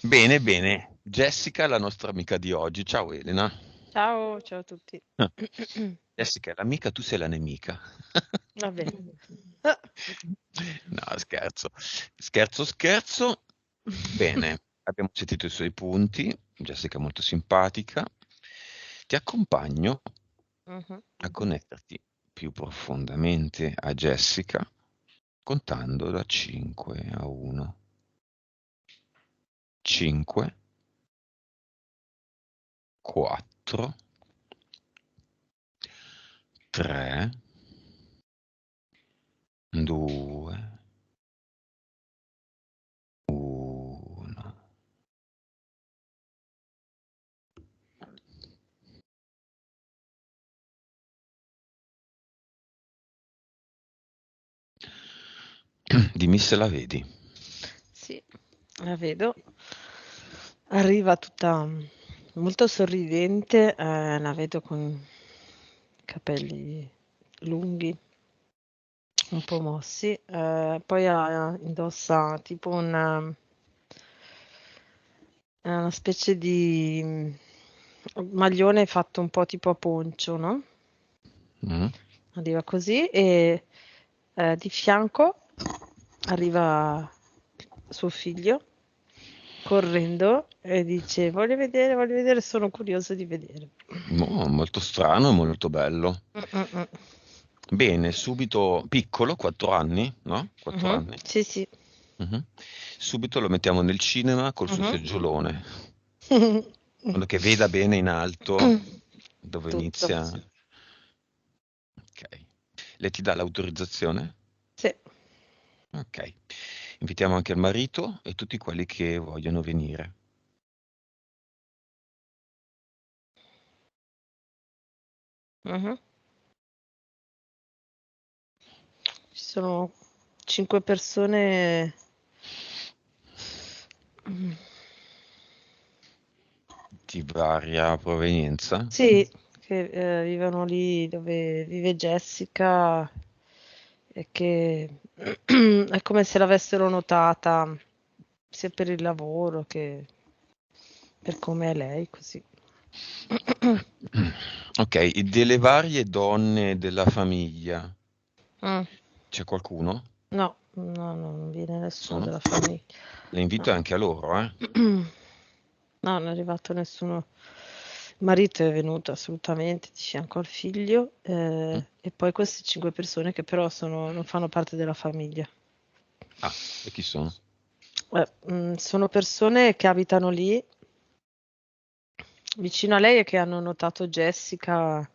Bene, bene. Jessica, la nostra amica di oggi. Ciao Elena. Ciao, ciao a tutti. Ah, Jessica è l'amica, tu sei la nemica. Va bene. Ah. No, scherzo. Scherzo, scherzo. Bene, abbiamo sentito i suoi punti. Jessica è molto simpatica. Ti accompagno Mhm. a connetterti più profondamente a Jessica contando da 5 a 1. 5, 4, 3, 2, 1. Dimmi se la vedi. Sì, la vedo. Arriva tutta molto sorridente, la vedo con i capelli lunghi, un po' mossi, poi indossa tipo una specie di maglione fatto un po' tipo a poncio, no? Mm? Arriva così e di fianco arriva suo figlio correndo e dice voglio vedere, sono curioso di vedere. Molto strano e molto bello. Mm, mm, mm. Bene, subito piccolo, 4 anni, no? 4 Mhm. anni. Sì, sì. Mhm. Subito lo mettiamo nel cinema col suo Mhm. seggiolone, quello che veda bene in alto dove Tutto. inizia. Ok. Lei ti dà l'autorizzazione? Sì. Ok. Invitiamo anche il marito e tutti quelli che vogliono venire. Mhm. Ci sono 5 persone. Mm. Di varia provenienza? Sì, che vivono lì dove vive Jessica e che è come se l'avessero notata sia per il lavoro che per come è lei, così. Ok, e delle varie donne della famiglia, Mm, c'è qualcuno? no, no, no, non viene Ci nessuno sono? della famiglia. Le No. invito anche a loro, eh? No, non è arrivato nessuno. Il marito è venuto assolutamente di fianco al figlio, Mm? e poi queste 5 persone che però non fanno parte della famiglia. Ah, e chi sono? Sono persone che abitano lì vicino a lei e che hanno notato Jessica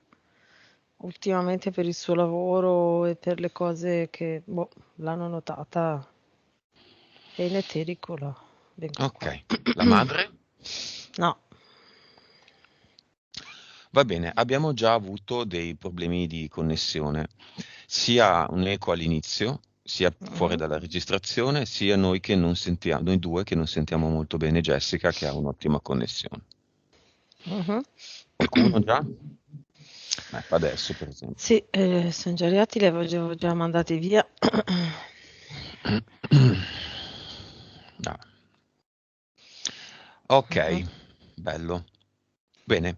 ultimamente per il suo lavoro e per le cose che boh, l'hanno notata e in eterico la vengono Ok, qua. la madre? No. Va bene, abbiamo già avuto dei problemi di connessione, sia un eco all'inizio, sia fuori Mhm, dalla registrazione, sia noi che non sentiamo, noi due che non sentiamo molto bene Jessica che ha un'ottima connessione. mhm. Qualcuno già? Ecco, adesso per esempio. Sì, sono già arrivati, li avevo già mandati via. Ah, ok, Mhm. bello. Bene,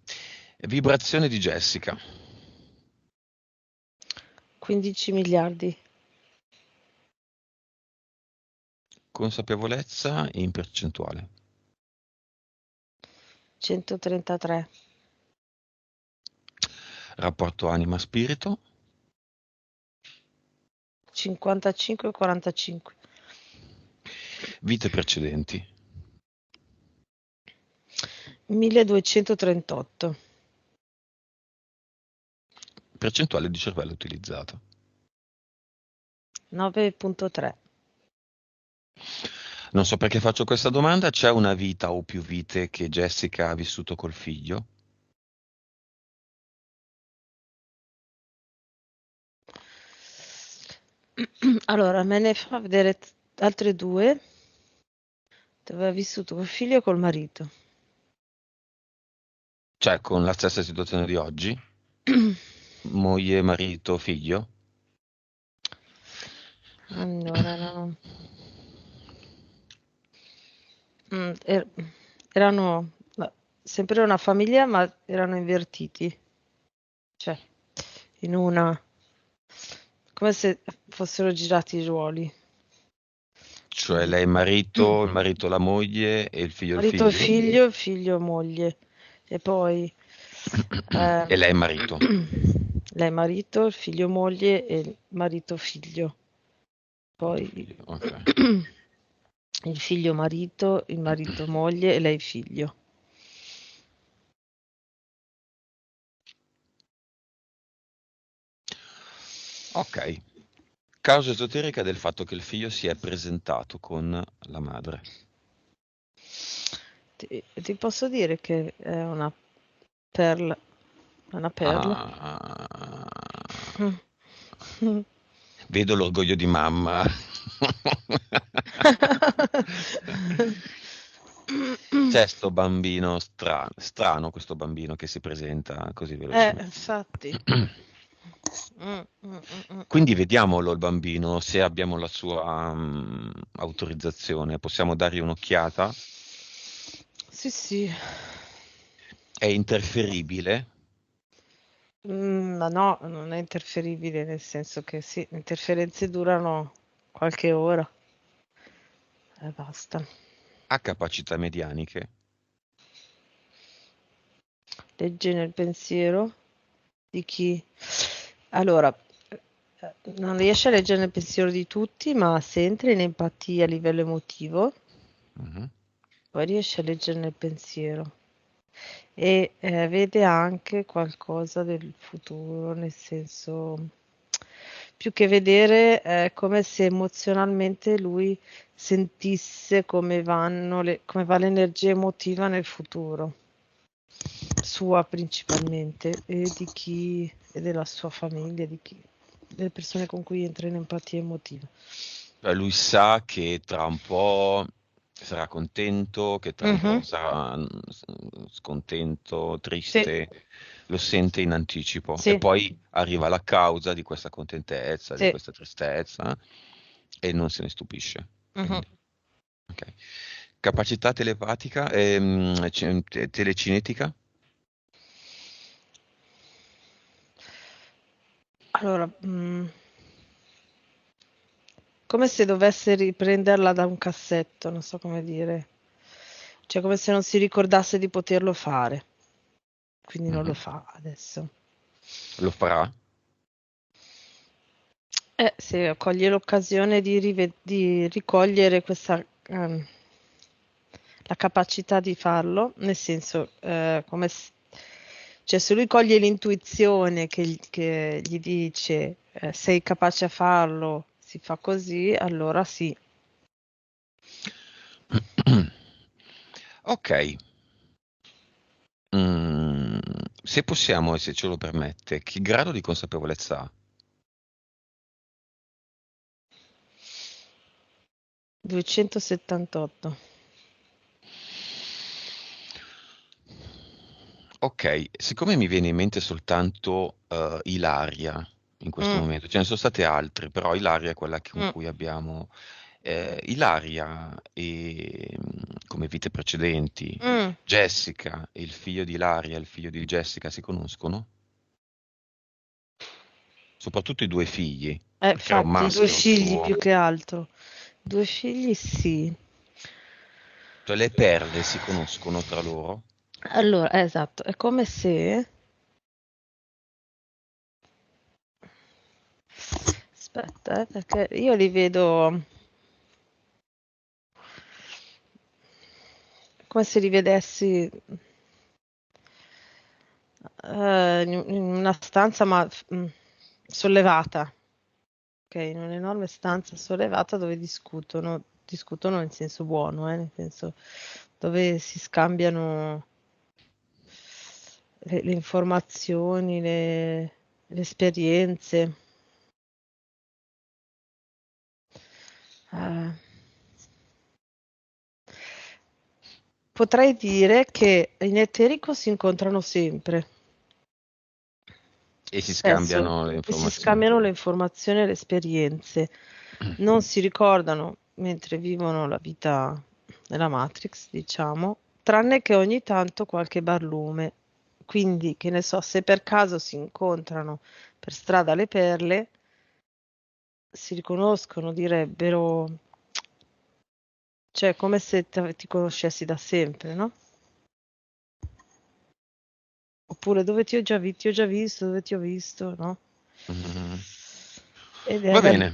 vibrazione di Jessica. 15 miliardi, Consapevolezza in percentuale. 133, Rapporto anima-spirito. 55 e 45, Vite precedenti. 1238, Percentuale di cervello utilizzato. 9,3. Non so perché faccio questa domanda. C'è una vita o più vite che Jessica ha vissuto col figlio? Allora, me ne fa vedere altre due dove ha vissuto col figlio e col marito. Cioè, con la stessa situazione di oggi? Moglie, marito, figlio? Allora, no. er- erano sempre una famiglia, ma erano invertiti, cioè in una, come se fossero girati i ruoli. Cioè lei è marito, il marito la moglie e il Marito figlio? figlio, figlio moglie. E poi E ehm, lei è marito. lei marito, il figlio moglie e il marito figlio. Marito, Poi figlio, ok. il figlio marito, il marito moglie e lei figlio. Ok. Causa esoterica del fatto che il figlio si è presentato con la madre. Ti posso dire che è perla, una perla. Ah, vedo l'orgoglio di mamma. C'è sto bambino strano, strano questo bambino che si presenta così velocemente. Infatti. Mm, mm, mm, mm. Quindi vediamolo il bambino, se abbiamo la sua autorizzazione, possiamo dargli un'occhiata. Sì, sì. È interferibile? Ma no, non è interferibile, nel senso che sì, le interferenze durano qualche ora e basta. Ha capacità medianiche? Legge nel pensiero di chi? Allora, non riesce a leggere nel pensiero di tutti, ma se entra in empatia a livello emotivo, Mhm. poi riesce a leggere nel pensiero. E vede anche qualcosa del futuro, nel senso, più che vedere, è come se emozionalmente lui sentisse come va l'energia emotiva nel futuro, sua principalmente, e della sua famiglia, delle persone con cui entra in empatia emotiva. Cioè, lui sa che tra un po' sarà contento, che tra un po' Mhm. sarà scontento, Sì, triste, lo sente in anticipo e sì, poi arriva la causa di questa contentezza, di sì. questa tristezza e non se ne stupisce. Mhm. Quindi, ok. Capacità telepatica, telecinetica? Allora, come se dovesse riprenderla da un cassetto, non so come dire. Cioè, come se non si ricordasse di poterlo fare, quindi non lo Mhm. fa adesso. Lo farà? Se coglie l'occasione di ricogliere la capacità di farlo, nel senso, cioè se lui coglie l'intuizione che gli dice sei capace a farlo, si fa così, allora sì. Ok. Mm, se possiamo e se ce lo permette, che grado di consapevolezza ha? 278. Ok, siccome mi viene in mente soltanto Ilaria in questo Mm, momento, ce ne sono state altre, però Ilaria è quella con mm, cui abbiamo Ilaria come vite precedenti, mm. Jessica, il figlio di Ilaria e il figlio di Jessica si conoscono? Soprattutto i due figli, perché era un Infatti, due maschio il figli suo. più che altro. Due figli, sì. Cioè le perle si conoscono tra loro? Allora, esatto, è come se... Aspetta, perché io li vedo come se li vedessi in una stanza, ma sollevata, ok? In un'enorme stanza sollevata dove discutono in senso buono, nel senso dove si scambiano le informazioni, le esperienze. Eh, potrei dire che in eterico si incontrano sempre, E si spesso, scambiano le e si informazioni. scambiano le informazioni e le esperienze. Non si ricordano mentre vivono la vita nella Matrix, diciamo, tranne che ogni tanto qualche barlume. Quindi, che ne so, se per caso si incontrano per strada le perle, si riconoscono, direbbero, cioè come se ti conoscessi da sempre, no? Oppure dove ti ho già visto, dove ti ho visto, no? Mm. Ed è Va da lì. bene,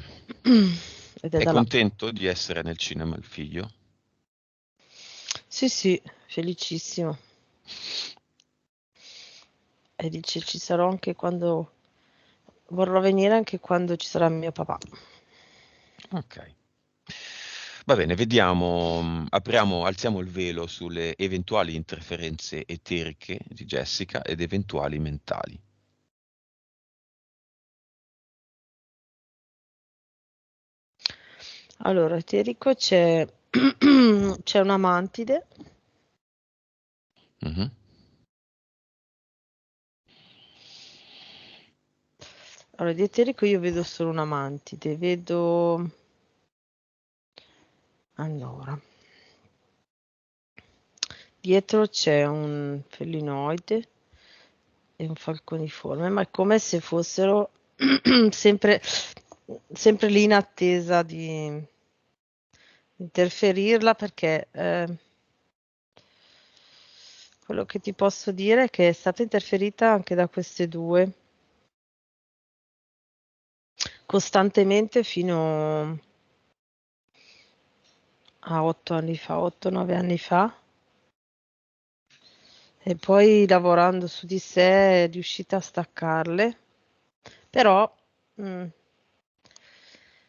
Ed è è da là. contento di essere nel cinema il figlio? Sì, sì, felicissimo. E dice ci sarò anche quando vorrò venire anche quando ci sarà mio papà. Ok. Va bene, vediamo, alziamo il velo sulle eventuali interferenze eteriche di Jessica ed eventuali mentali. Allora, eterico c'è c'è una mantide. Mhm. Allora, di eterico io vedo solo una mantide, vedo allora, dietro c'è un felinoide e un falconiforme, ma è come se fossero sempre, sempre lì in attesa di interferirla perché quello che ti posso dire è che è stata interferita anche da queste due costantemente fino a 8 anni fa, 8-9 anni fa, e poi lavorando su di sé è riuscita a staccarle, però mm,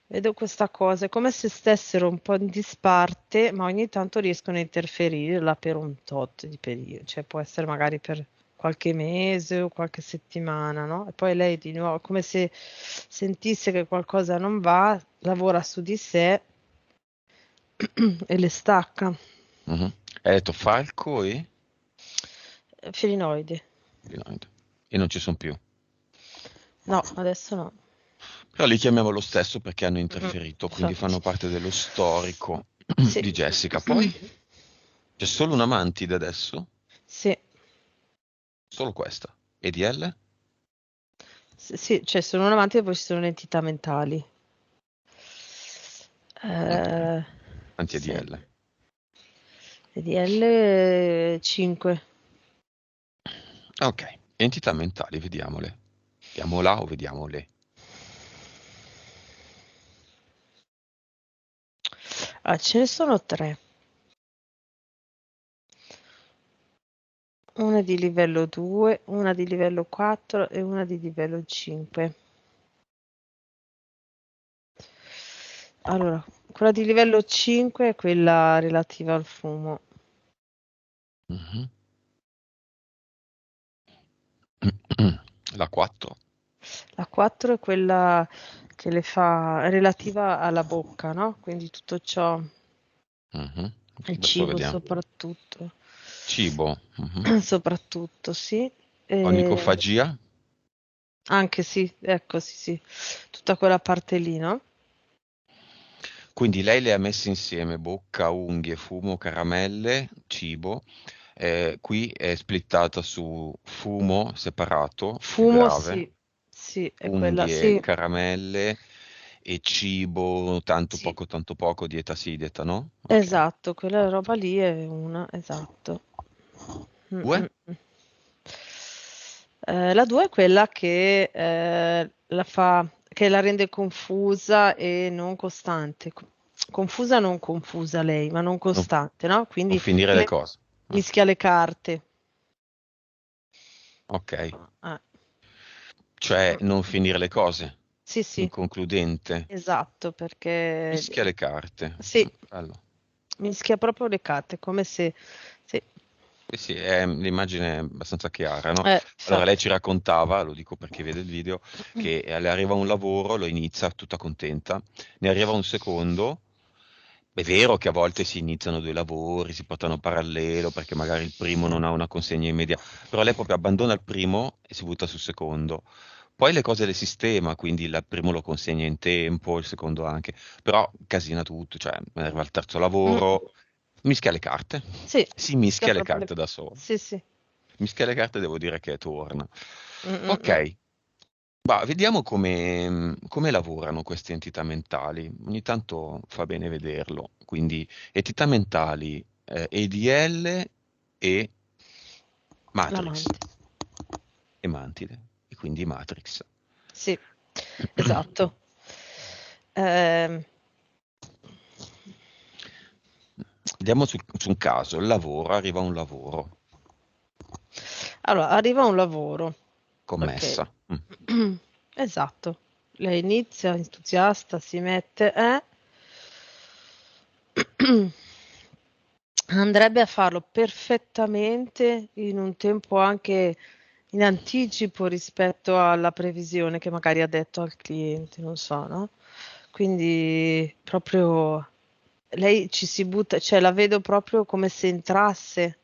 vedo questa cosa, è come se stessero un po' in disparte, ma ogni tanto riescono a interferirla per un tot di periodo, cioè può essere magari per qualche mese o qualche settimana, no? E poi lei di nuovo, come se sentisse che qualcosa non va, lavora su di sé e le stacca. Mhm. Hai detto Falco e Felinoidi. Pinoid. E non ci sono più. No, adesso no. Però li chiamiamo lo stesso perché hanno Mm, interferito, quindi infatti. fanno parte dello storico Sì. di Jessica. Poi c'è solo una mantide adesso, Sì, solo questa. E di L? sì, sì, cioè sono un amante e poi ci sono le entità mentali. Ok, quanti Sì. EDL? EDL 5. Ok, entità mentali, vediamole. Vediamola o vediamole. Ah, ce ne sono 3. Una di livello 2, una di livello 4 e una di livello 5. Allora, quella di livello 5 è quella relativa al fumo. Mhm. La 4. La 4 è quella che le fa relativa alla bocca, no? Quindi tutto ciò, Mhm. il Adesso cibo vediamo. soprattutto. Cibo. Mhm. Soprattutto, sì. Onicofagia. Anche sì, ecco, sì, sì. Tutta quella parte lì, no? Quindi lei le ha messe insieme bocca, unghie, fumo, caramelle, cibo. Qui è splittata su fumo separato, più Fumo, grave, sì. Sì, è quella, unghie, sì. caramelle e cibo, Sì. tanto poco, dieta sì, dieta no. Ok. Esatto, quella roba 8. lì è una, esatto. Mm, 2? mm, mm. La 2 è quella che che la rende confusa e non costante. Confusa, non confusa lei, ma non Non, costante, no? non Quindi finire le cose. Ah, mischia le carte. ok. Ah. Cioè Mm. non finire le cose. Sì, sì, Inconcludente. esatto, perché Mischia le carte. sì, Bello. mischia proprio le carte, come se sì, Sì, sì, l'immagine è abbastanza chiara, no? Allora lei infatti. ci raccontava, lo dico perché vede il video, che le arriva un lavoro, lo inizia tutta contenta, ne arriva un secondo, è vero che a volte si iniziano due lavori, si portano parallelo perché magari il primo non ha una consegna immediata, però lei proprio abbandona il primo e si butta sul secondo. Poi le cose le sistema, quindi il primo lo consegna in tempo, il secondo anche, però casina tutto, cioè arriva al terzo Mm. lavoro, Mischia le carte. Sì, Si mischia mischia le proprio carte da solo. Sì, sì. Mischia le carte devo dire che torna. Mm, mm, mm. Ok, ma vediamo come lavorano queste entità mentali. Ogni tanto fa bene vederlo. Quindi entità mentali, EDL e Matrix L'amante. e Mantide, e quindi Matrix. Sì, esatto. Ehm, Andiamo su un caso, il lavoro, arriva un lavoro, allora, arriva un lavoro. Ok. commessa. Esatto. Lei inizia entusiasta, si mette, andrebbe a farlo perfettamente in un tempo anche in anticipo rispetto alla previsione che magari ha detto al cliente, non so, no? Quindi proprio lei ci si butta, cioè la vedo proprio come se entrasse,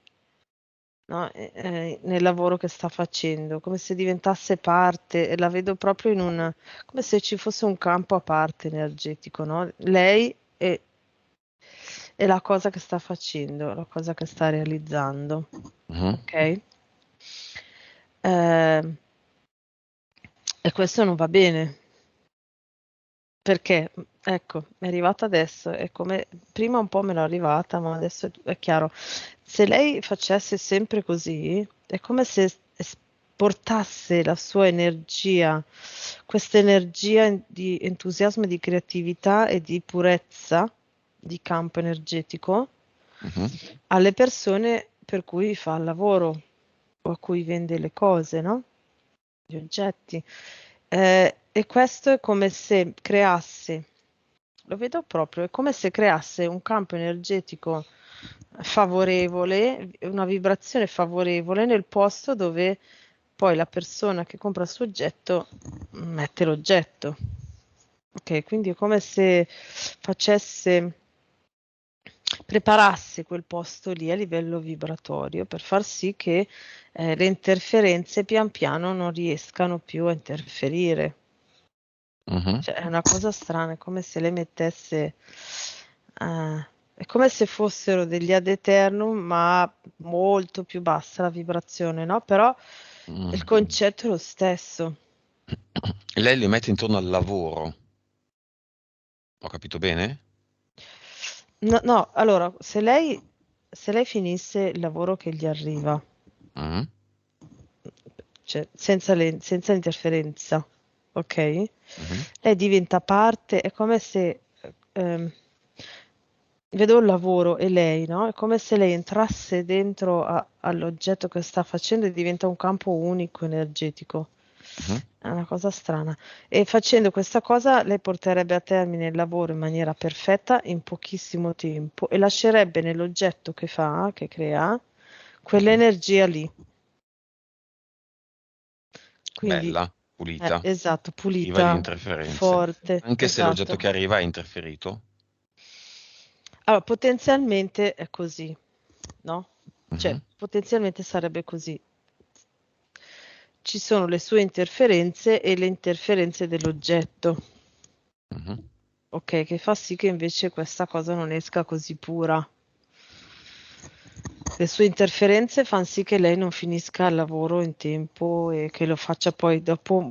no? Nel lavoro che sta facendo, come se diventasse parte, e la vedo proprio come se ci fosse un campo a parte energetico, no? Lei e la cosa che sta facendo, la cosa che sta realizzando, Mhm. ok? Eh, e questo non va bene, perché, ecco, è arrivata adesso, è come, prima un po' me l'ho arrivata, ma adesso è chiaro, se lei facesse sempre così, è come se portasse la sua energia, questa energia di entusiasmo, di creatività e di purezza di campo energetico Mhm. alle persone per cui fa il lavoro o a cui vende le cose, no? Gli oggetti. E questo è come se creasse, lo vedo proprio, è come se creasse un campo energetico favorevole, una vibrazione favorevole nel posto dove poi la persona che compra il suo oggetto mette l'oggetto. Ok, quindi è come se facesse, preparasse quel posto lì a livello vibratorio per far sì che le interferenze pian piano non riescano più a interferire. Mhm. Cioè, è una cosa strana, è come se lei mettesse, è come se fossero degli ad eternum, ma molto più bassa la vibrazione, no? Però il Mm. concetto è lo stesso. Lei li mette intorno al lavoro, ho capito bene? No, no, allora, se lei finisse il lavoro che gli arriva, Mhm. cioè senza interferenza, ok? Mhm. Lei diventa parte, è come se ehm, vedo il lavoro e lei, no? È come se lei entrasse dentro all'oggetto che sta facendo e diventa un campo unico energetico. Mhm. È una cosa strana. E facendo questa cosa lei porterebbe a termine il lavoro in maniera perfetta in pochissimo tempo e lascerebbe nell'oggetto che fa, che crea, quell'energia lì. Quindi, Bella, pulita, esatto, priva di pulita, interferenze. forte, Anche se l'oggetto esatto. che arriva è interferito. Allora, potenzialmente è così, no? Cioè, Mhm. potenzialmente sarebbe così. Ci sono le sue interferenze e le interferenze dell'oggetto, Mhm. ok? Che fa sì che invece questa cosa non esca così pura. Le sue interferenze fanno sì che lei non finisca il lavoro in tempo e che lo faccia poi dopo.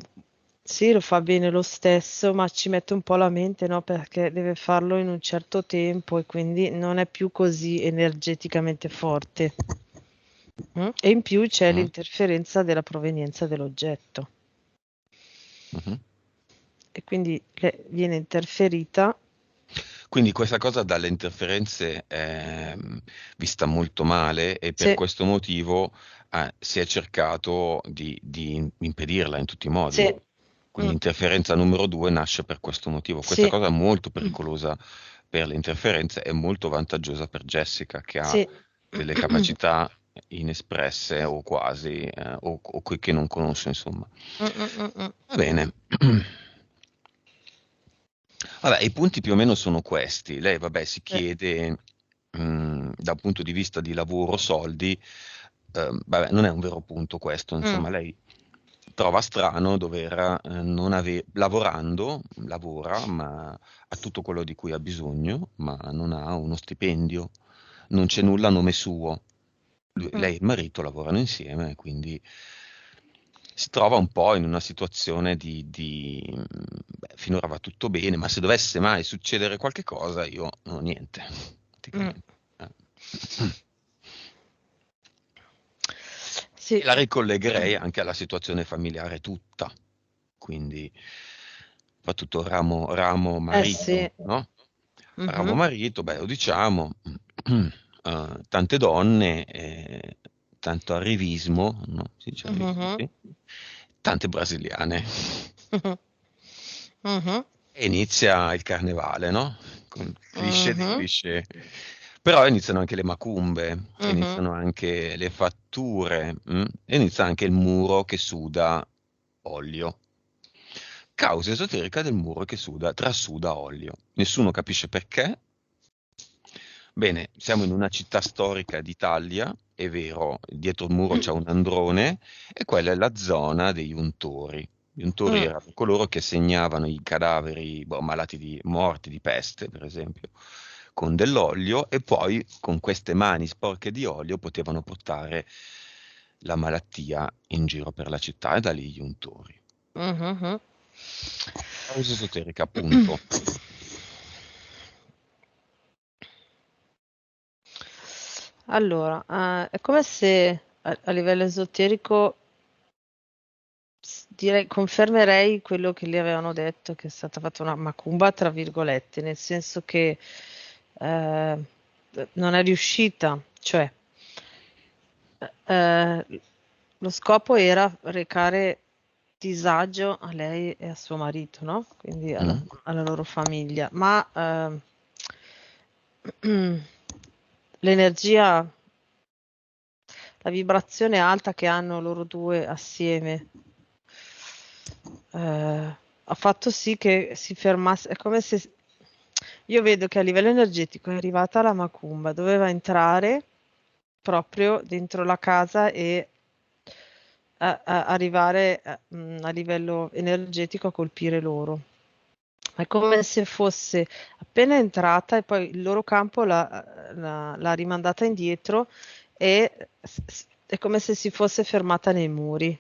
Sì, lo fa bene lo stesso, ma ci mette un po' la mente, no? Perché deve farlo in un certo tempo e quindi non è più così energeticamente forte. E in più c'è Mhm. l'interferenza della provenienza dell'oggetto Mhm. e quindi viene interferita. Quindi questa cosa dalle interferenze è vista molto male e per Sì, questo motivo si è cercato di impedirla in tutti i modi. sì, Quindi mm, interferenza numero due nasce per questo motivo. Questa sì, cosa è molto pericolosa per le interferenze e molto vantaggiosa per Jessica che ha sì. delle capacità inespresse o quasi, o che non conosce, insomma. Mm, mm, mm, mm. Va bene. Vabbè, i punti più o meno sono questi. Lei, vabbè, si Sì. chiede, da un punto di vista di lavoro, soldi, vabbè, non è un vero punto questo, Mm, insomma, lei trova strano dover non lavorando, lavora, ma ha tutto quello di cui ha bisogno, ma non ha uno stipendio. non c'è nulla a nome suo. Lei e il Mm. marito lavorano insieme, quindi si trova un po' in una situazione beh, finora va tutto bene, ma se dovesse mai succedere qualche cosa, io non ho niente, Mm. praticamente. Eh. Sì. E la ricollegherei anche alla situazione familiare tutta, quindi soprattutto ramo Sì. marito, no? Ramo Mhm. marito, beh, lo diciamo, tante donne, tanto arrivismo, no? Si dice arrivismo, Mhm. sì? Tante brasiliane. Mhm. Mhm. E inizia il carnevale, no? Con cliché di Mhm. cliché. Però iniziano anche le macumbe, Mhm. iniziano anche le fatture, e inizia anche il muro che suda olio. Causa esoterica del muro che trasuda olio. Nessuno capisce perché. Bene, siamo in una città storica d'Italia, è vero, dietro il muro c'è un androne e quella è la zona degli untori. Gli untori Mm. erano coloro che segnavano i cadaveri, boh, malati morti di peste, per esempio, con dell'olio e poi con queste mani sporche di olio potevano portare la malattia in giro per la città e da lì gli untori. Mhm. Causa esoterica, appunto. Allora, è come se a livello esoterico direi, confermerei quello che gli avevano detto, che è stata fatta una macumba, tra virgolette, nel senso che eh, non è riuscita, cioè eh, lo scopo era recare disagio a lei e a suo marito, no? Quindi Mm? alla loro famiglia, ma l'energia, la vibrazione alta che hanno loro due assieme ha fatto sì che si fermasse. È come se io vedo che a livello energetico è arrivata la macumba, doveva entrare proprio dentro la casa e arrivare a livello energetico a colpire loro. È come se fosse appena entrata e poi il loro campo l'ha rimandata indietro e è come se si fosse fermata nei muri.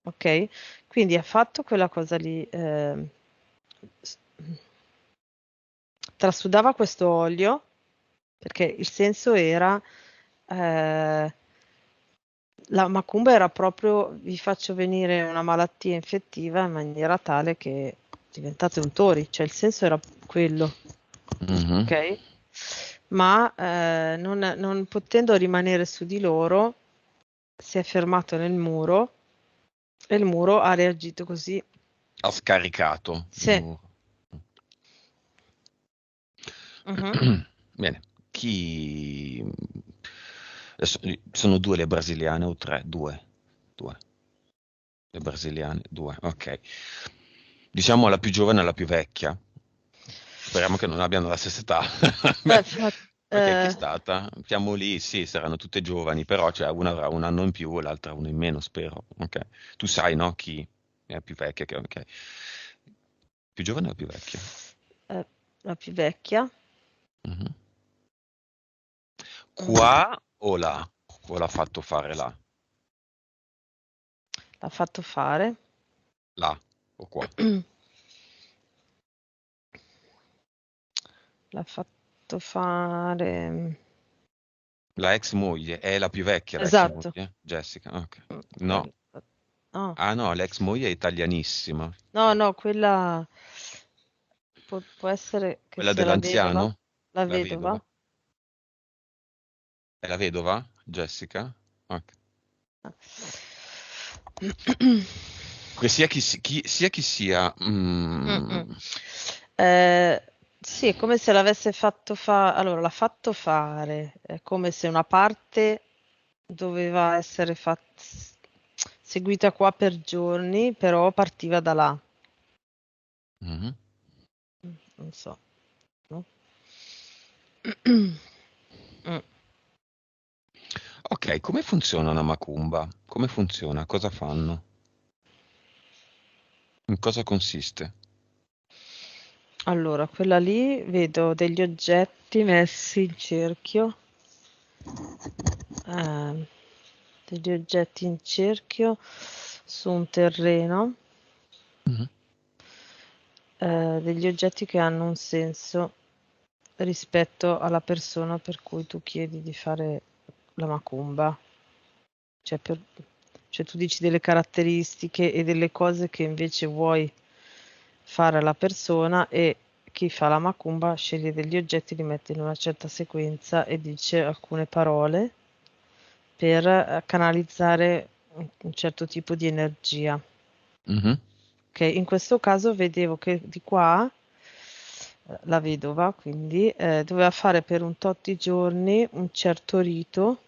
Ok? Quindi ha fatto quella cosa lì, s- trasudava questo olio perché il senso era, eh, la macumba era proprio vi faccio venire una malattia infettiva in maniera tale che diventate untori, cioè il senso era quello, Mhm. ok? Ma non potendo rimanere su di loro, si è fermato nel muro e il muro ha reagito così. Ha scaricato il Sì. muro. Mhm. Bene, chi... Adesso, sono due le brasiliane o tre? Due. Due. Le brasiliane, due, ok. Diciamo la più giovane e la più vecchia. Speriamo che non abbiano la stessa età. Beh, Beh, ok, chi è stata? Siamo lì, sì, saranno tutte giovani, però cioè, una avrà un anno in più e l'altra uno in meno, spero. Ok. Tu sai, no, chi è più vecchia? Ok. Più giovane o più vecchia? eh, la più vecchia. Mhm. Mm. Qua o là? O l'ha fatto fare là? L'ha fatto fare. Là o qua? L'ha fatto fare. La ex moglie, è la più vecchia la ex Esatto. moglie? Jessica, ok. No. Quella. No, Ah no, l'ex moglie è italianissima. no, no, quella può essere che Quella sia la vedova. dell'anziano? La La vedova? vedova? È la vedova? Jessica? Ok. Sia chi sia, Mm-mm. Eh, sì, è come se l'avesse fatto fare. Allora, l'ha fatto fare. È come se una parte doveva essere seguita qua per giorni, però partiva da là. mhm. Non so, no? Mm. Ok, come funziona una macumba? Come funziona? Cosa fanno? In cosa consiste? Allora, quella lì vedo degli oggetti messi in cerchio. degli oggetti in cerchio su un terreno, Mhm. degli oggetti che hanno un senso rispetto alla persona per cui tu chiedi di fare la macumba. Cioè, cioè tu dici delle caratteristiche e delle cose che invece vuoi fare alla persona, e chi fa la macumba sceglie degli oggetti, li mette in una certa sequenza e dice alcune parole per canalizzare un certo tipo di energia. Mhm. Che in questo caso vedevo che di qua la vedova quindi doveva fare per un tot di giorni un certo rito.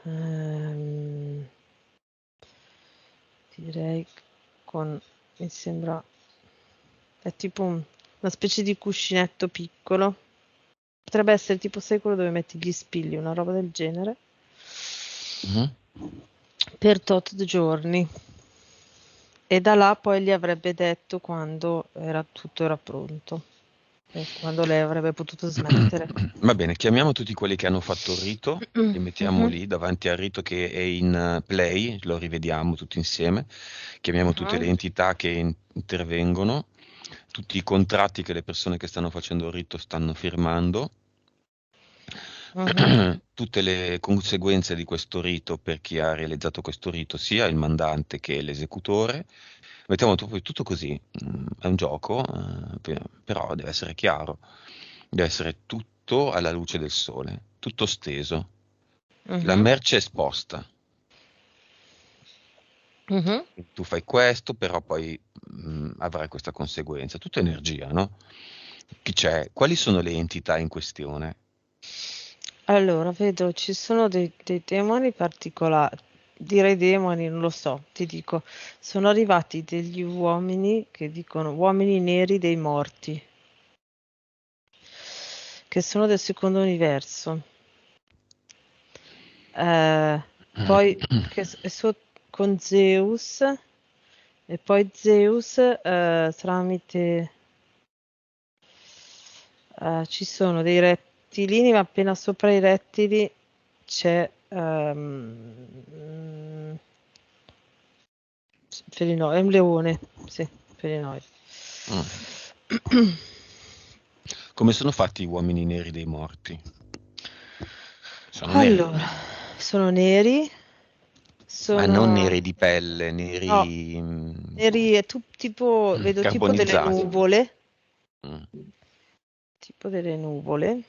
ehm, Direi mi sembra, è tipo una specie di cuscinetto piccolo. Potrebbe essere tipo, sai, quello dove metti gli spilli, una roba del genere, Mhm. per tot giorni. E da là poi gli avrebbe detto quando tutto era pronto e quando lei avrebbe potuto smettere. Va bene, chiamiamo tutti quelli che hanno fatto il rito, li mettiamo Mhm, lì davanti al rito che è in play, lo rivediamo tutti insieme, chiamiamo tutte le mhm, entità che intervengono, tutti i contratti che le persone che stanno facendo il rito stanno firmando, mhm, tutte le conseguenze di questo rito per chi ha realizzato questo rito, sia il mandante che l'esecutore. Mettiamo proprio tutto così. È un gioco, però deve essere chiaro, deve essere tutto alla luce del sole, tutto steso. La mhm, merce è esposta. mhm. Tu fai questo, però poi avrai questa conseguenza. Tutta energia, no? Chi c'è? Quali sono le entità in questione? Allora, vedo ci sono dei demoni particolari, direi demoni, non lo so, ti dico, sono arrivati degli uomini che dicono uomini neri dei morti, che sono del secondo universo. Eh, Poi con Zeus, e poi Zeus tramite ci sono dei rettilini, ma appena sopra i rettili c'è felino, è un leone, sì, felinoide. Mm. Come sono fatti gli uomini neri dei morti? Sono neri, Allora, sono neri, ma non sono neri di pelle, no, neri neri è tipo, vedo carbonizzati. Mm. tipo delle nuvole,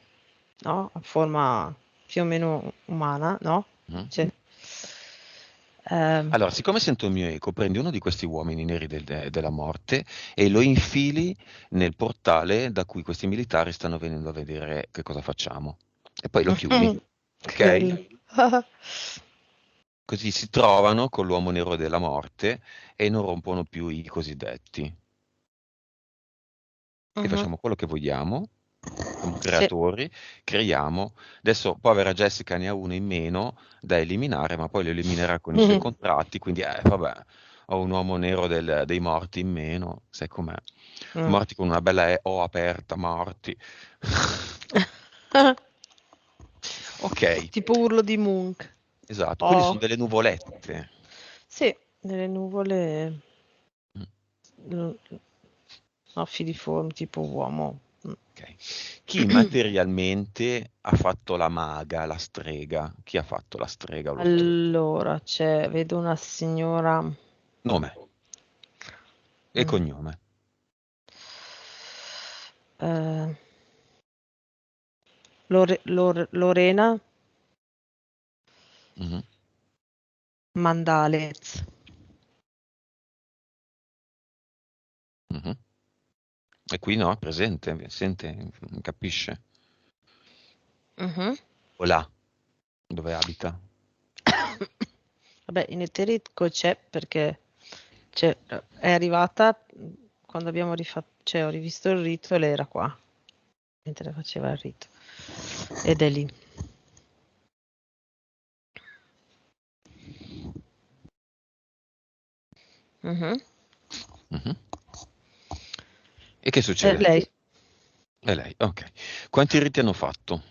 no? A forma più o meno umana, no? Mm. Cioè, ehm, Allora, siccome sento il mio eco, prendi uno di questi uomini neri della morte e lo infili nel portale da cui questi militari stanno venendo a vedere che cosa facciamo. E poi lo chiudi, che ok? bello. Così si trovano con l'uomo nero della morte e non rompono più i cosiddetti. E Mhm. facciamo quello che vogliamo. Siamo Sì. creatori, creiamo. Adesso, povera Jessica ne ha uno in meno da eliminare, ma poi lo eliminerà con i suoi Mhm. contratti. Quindi, vabbè, ho un uomo nero dei morti in meno, sai com'è. Mm. Morti con una bella O aperta, morti. Ok, Tipo urlo di Munch. esatto. Quindi Oh, sono delle nuvolette. sì, delle nuvole, Mm, mm, no, filiformi, tipo uomo. Mm. ok. Chi materialmente ha fatto la maga, la strega? Chi ha fatto la strega o lo stregone? Allora, vedo una signora, Nome e mm, cognome. eh, Lorena Mhm, Mandalez. mhm. E qui no, è presente, sente, capisce. Mhm. O là, dove abita. Vabbè, in eterico c'è perché è arrivata quando abbiamo rifatto, cioè ho rivisto il rito e lei era qua mentre faceva il rito. Ed è lì. Mhm. Mhm. E che succede? Lei È lei, ok. Quanti riti hanno fatto?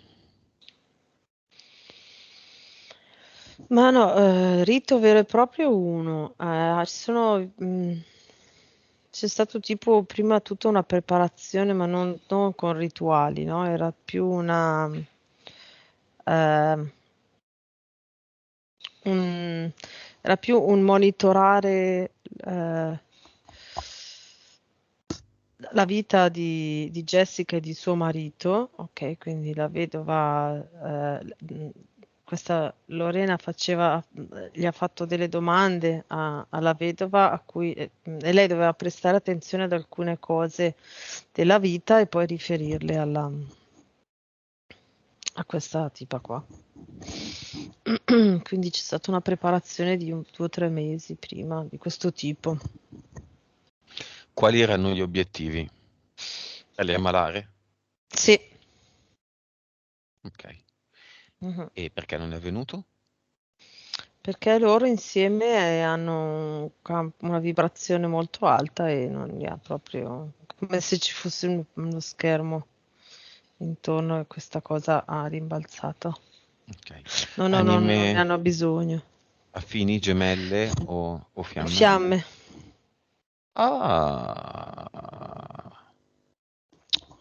Ma no, rito vero e proprio uno. C'è stato tipo prima tutta una preparazione, ma non con rituali, no? Era più ehm, un, era più un monitorare la vita di Jessica e di suo marito, ok, quindi la vedova, questa Lorena gli ha fatto delle domande alla vedova a cui e lei doveva prestare attenzione ad alcune cose della vita e poi riferirle a questa tipa qua. Quindi c'è stata una preparazione di 2 o 3 mesi prima di questo tipo. Quali erano gli obiettivi? Farli ammalare? Sì. Ok. Mhm. E perché non è venuto? Perché loro insieme hanno una vibrazione molto alta e non li ha proprio come se ci fosse uno schermo intorno e questa cosa ha rimbalzato. Ok. No, no, no, non ne Anime hanno bisogno. affini, gemelle o fiamme? Fiamme. Ah.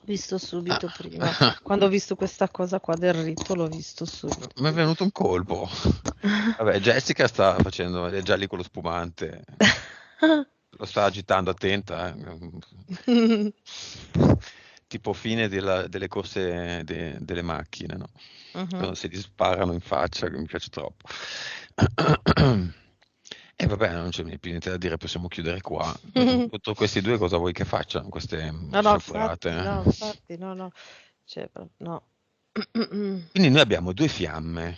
Visto subito prima. Ah. Quando ho visto questa cosa qua del rito, l'ho visto subito. Mi è venuto un colpo. Vabbè, Jessica sta facendo dei gialli con lo spumante. Lo sta agitando, attenta. Tipo fine delle corse delle macchine, no? Mhm. Quando si gli sparano in faccia, che mi piace troppo. E vabbè, non c'è più niente da dire, possiamo chiudere qua. Contro questi due cosa vuoi che facciano queste No, no, sciagurate? infatti, no, infatti, no, no. Cioè, no. Quindi noi abbiamo due fiamme,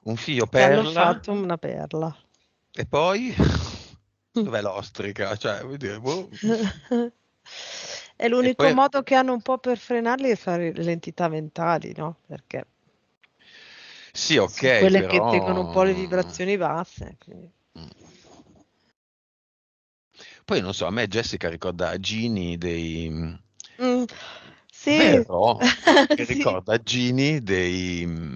un fio Che hanno perla fatto una perla. e poi dov'è l'ostrica? Cioè, vuol dire, boh. È E l'unico poi modo che hanno un po' per frenarli è fare le entità mentali, no? Perché sì, sono ok, quelle che tengono un però po' le vibrazioni basse. poi non so, a me Jessica ricorda Ginny dei Mm, sì, vero? Mi sì, ricorda Ginny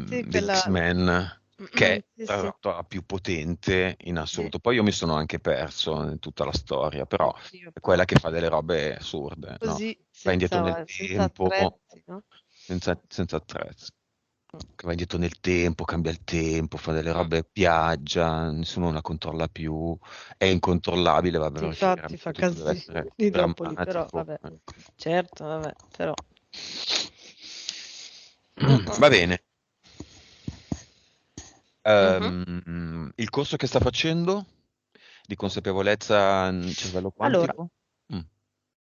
sì, degli quella. X-Men, che è Sì, tra sì, l'altro la più potente in sì, assoluto. Poi io mi sono anche perso in tutta la storia, però anch'io è quella però. che fa delle robe assurde, no? Così, Va indietro nel senza tempo, attrezzi, no? senza attrezzi. Che va indietro nel tempo, cambia il tempo, fa delle Mm. robe, viaggia, nessuno la controlla più, è incontrollabile, vabbè, Ti chiaramente fa tutto deve casini essere dopo lì, però drammatico. vabbè, Ecco. certo, vabbè, però. Mm, mm, Va mm. bene. Mhm. Il corso che sta facendo di consapevolezza cervello Allora, quantico? Mm.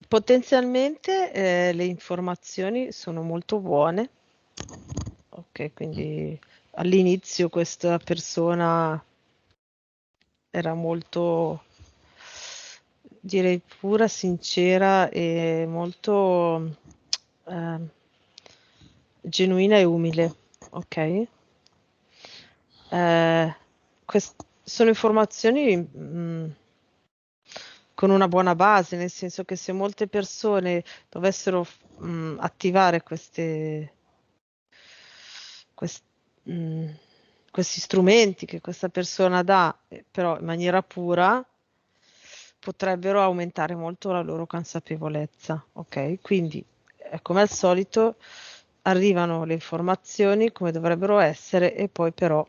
potenzialmente le informazioni sono molto buone, ok, Mm. quindi all'inizio questa persona era molto, direi pura, sincera e molto ehm, genuina e umile, ok? Eh, sono informazioni con una buona base, nel senso che se molte persone dovessero attivare quest- mh, questi strumenti che questa persona dà, però in maniera pura, potrebbero aumentare molto la loro consapevolezza, ok? Quindi, come al solito, arrivano le informazioni come dovrebbero essere e poi però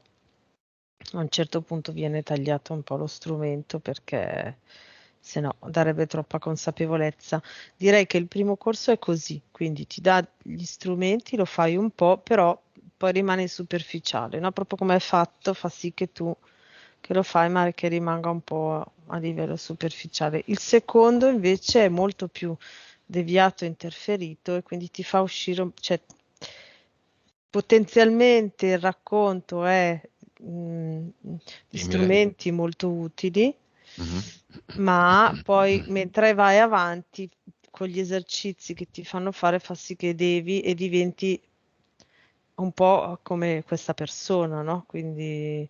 a un certo punto viene tagliato un po' lo strumento perché se no darebbe troppa consapevolezza. Direi che il primo corso è così, quindi ti dà gli strumenti, lo fai un po', però poi rimane superficiale, no? Proprio come è fatto, fa sì che tu che lo fai, ma che rimanga un po' a livello superficiale. Il secondo invece è molto più deviato e interferito e quindi ti fa uscire, cioè potenzialmente il racconto è di Simile. strumenti molto utili, Mhm. ma poi mentre vai avanti con gli esercizi che ti fanno fare fa sì che devi e diventi un po' come questa persona, no? Quindi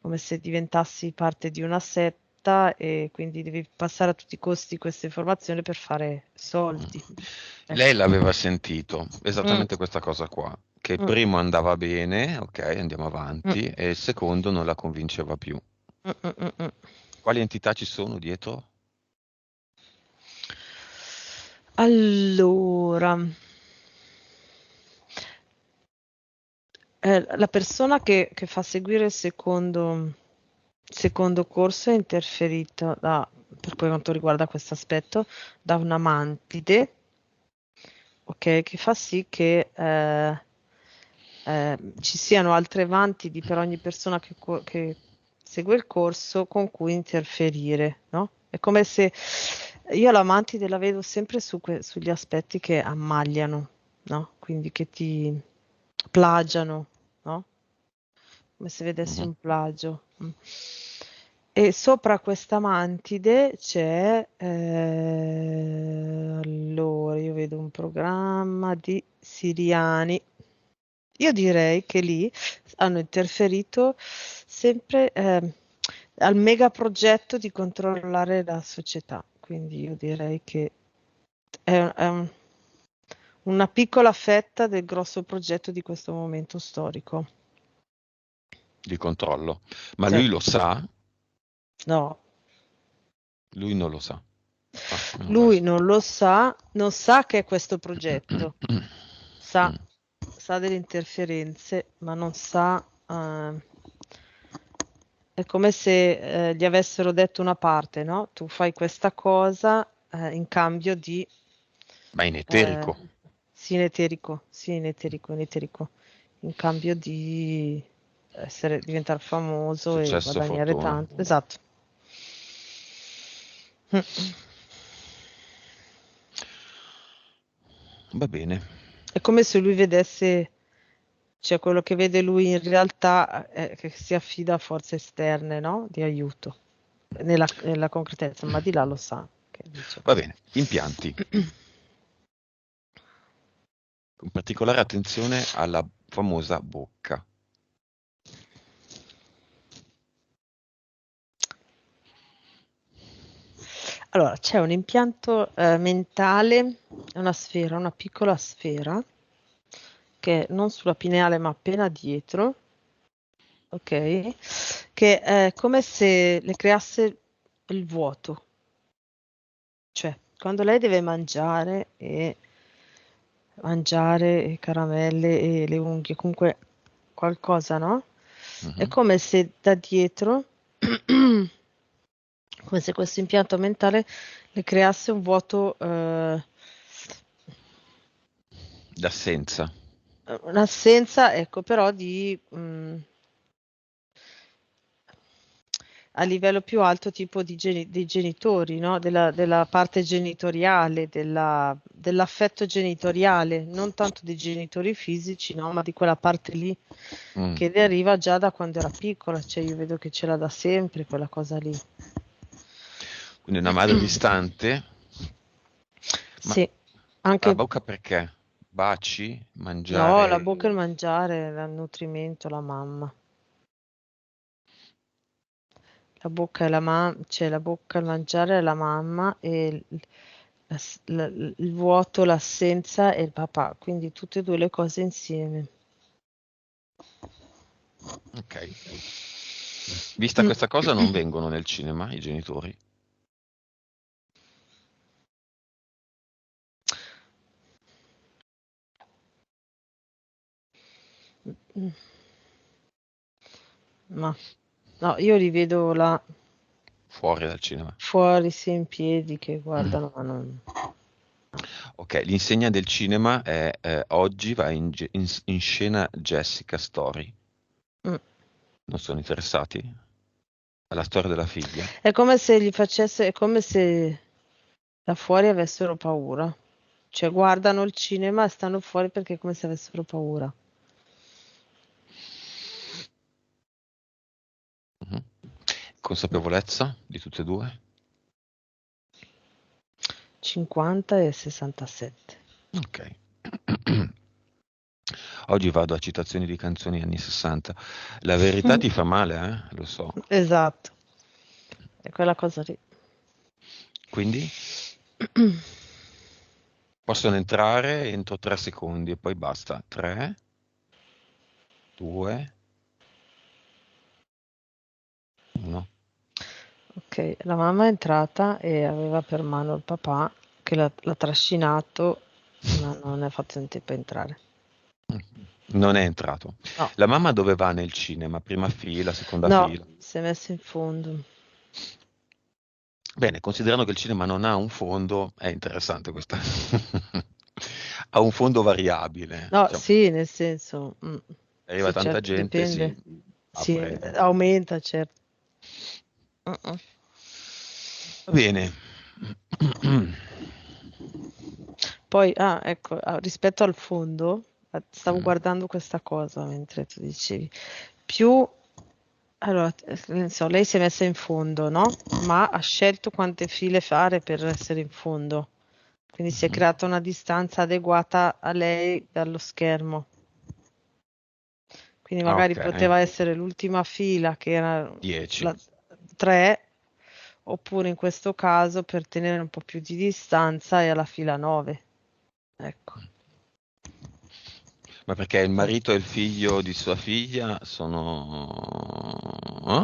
come se diventassi parte di una setta, fatta e quindi devi passare a tutti i costi questa informazione per fare soldi. Lei Ecco. l'aveva sentito, Mm, esattamente questa cosa qua, che il mm, primo andava bene, ok, andiamo mm, avanti, e il secondo non la convinceva più. mm, mm, mm, mm. Quali entità ci sono dietro? Allora, la persona che fa seguire il secondo corso è interferito per quanto riguarda questo aspetto, da una mantide, ok, che fa sì che ci siano altre mantidi per ogni persona che segue il corso con cui interferire, no? È come se io la mantide la vedo sempre sugli aspetti che ammagliano, no? Quindi che ti plagiano, no? Come se vedessi Mhm. un plagio. Mm. E sopra questa mantide c'è, allora, io vedo un programma di siriani. Io direi che lì hanno interferito sempre al mega progetto di controllare la società. Quindi io direi che è una piccola fetta del grosso progetto di questo momento storico. Di controllo. Ma Sì. lui lo sa? No, Lui non lo sa. Ah, meno male. lui non lo sa, non sa che è questo progetto, sa, Mm. sa delle interferenze, ma non sa. È come se gli avessero detto una parte, no? Tu fai questa cosa in cambio di. Ma in eh, eterico. sì, in eterico, in eterico, in cambio di diventare famoso e Successo, guadagnare fortuna. tanto. Esatto. Mm. Va bene. È come se lui vedesse, cioè quello che vede lui in realtà è che si affida a forze esterne, no? Di aiuto, nella concretezza, ma di là lo sa che dice Va così. bene. Impianti. Con particolare attenzione alla famosa bocca. Allora, c'è un impianto mentale, una sfera, una piccola sfera, che non sulla pineale ma appena dietro, ok? Che è come se le creasse il vuoto. Cioè, quando lei deve mangiare caramelle e le unghie, comunque qualcosa, no? È Mhm. come se da dietro, come se questo impianto mentale le creasse un vuoto, D'assenza. un'assenza, ecco, però a livello più alto tipo dei genitori, no? Della parte genitoriale, dell'affetto genitoriale, non tanto dei genitori fisici, no? Ma di quella parte lì Mm. che le arriva già da quando era piccola, cioè io vedo che ce l'ha da sempre quella cosa lì. Quindi una madre distante, ma Sì, la anche bocca perché? Baci? no, la Mangiare? bocca e il mangiare, il nutrimento, la mamma. La bocca e c'è la bocca, il mangiare e la mamma e il vuoto, l'assenza e il papà, quindi tutte e due le cose insieme. Ok. Vista questa cosa non vengono nel cinema i genitori? Ma no, io li vedo là Fuori dal cinema. fuori, sì, in piedi che guardano, ma non. Ok, l'insegna del cinema è oggi va in scena Jessica Story. Mm. Non sono interessati? Alla storia della figlia? È come se è come se da fuori avessero paura. Cioè guardano il cinema e stanno fuori perché è come se avessero paura. Mhm. Consapevolezza di tutte e due? 50 e 67. Ok. Oggi vado a citazioni di canzoni anni 60. La verità ti fa male, lo so. Esatto. è quella cosa lì. Quindi possono entrare entro 3 secondi e poi basta. 3, 2, 1. Ok, la mamma è entrata e aveva per mano il papà che l'ha trascinato, ma non è fatto in tempo a entrare. Non è entrato. No, La mamma dove va nel cinema? Prima fila, seconda no, fila? si è messo in fondo. Bene, considerando che il cinema non ha un fondo, è interessante questa. Ha un fondo variabile. No, Diciamo, sì, nel senso, arriva sì, tanta certo, gente, si dipende. Sì, apre. aumenta, certo. Mm. Va bene. Poi, ecco, rispetto al fondo, stavo Mm. guardando questa cosa mentre tu dicevi. Più, allora, non so, lei si è messa in fondo, no? Ma ha scelto quante file fare per essere in fondo. Quindi si è Mhm. creata una distanza adeguata a lei dallo schermo. Quindi Ah, magari ok. poteva essere l'ultima fila che era 10. la 3, oppure in questo caso per tenere un po' più di distanza è alla fila 9. Ecco. Ma perché il Poi, marito e il figlio di sua figlia sono...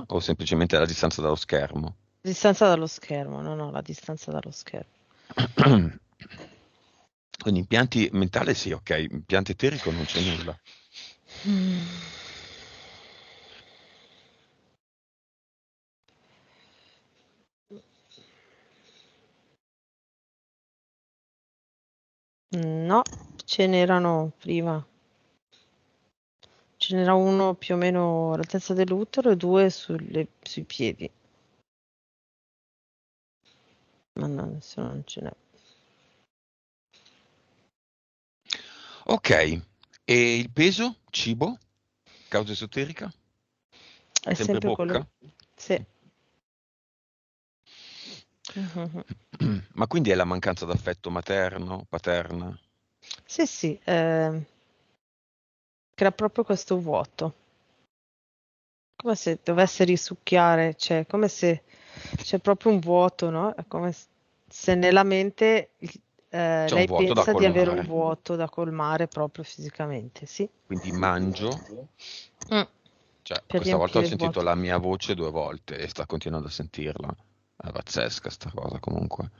O semplicemente la distanza dallo schermo? distanza dallo schermo, no, no, la distanza dallo schermo. Quindi impianti mentale sì, ok, impianto eterico non c'è nulla. Mm. No, ce n'erano prima. Ce n'era uno più o meno all'altezza dell'utero e due sui piedi. Ma no, adesso non ce n'è. Ok, e il peso? Cibo? Causa esoterica? È Sempre sempre quello. bocca? Sì. Mhm. Ma quindi è la mancanza d'affetto materno, paterna? Sì, sì, crea proprio questo vuoto. Come se dovesse risucchiare, cioè come se c'è proprio un vuoto, no? È come se nella mente C'è un lei vuoto da pensa di avere un colmare. vuoto da colmare proprio fisicamente, sì. Quindi mangio, Mm. cioè Per questa volta ho riempire il sentito vuoto. la mia voce 2 volte e sta continuando a sentirla. È pazzesca sta cosa comunque.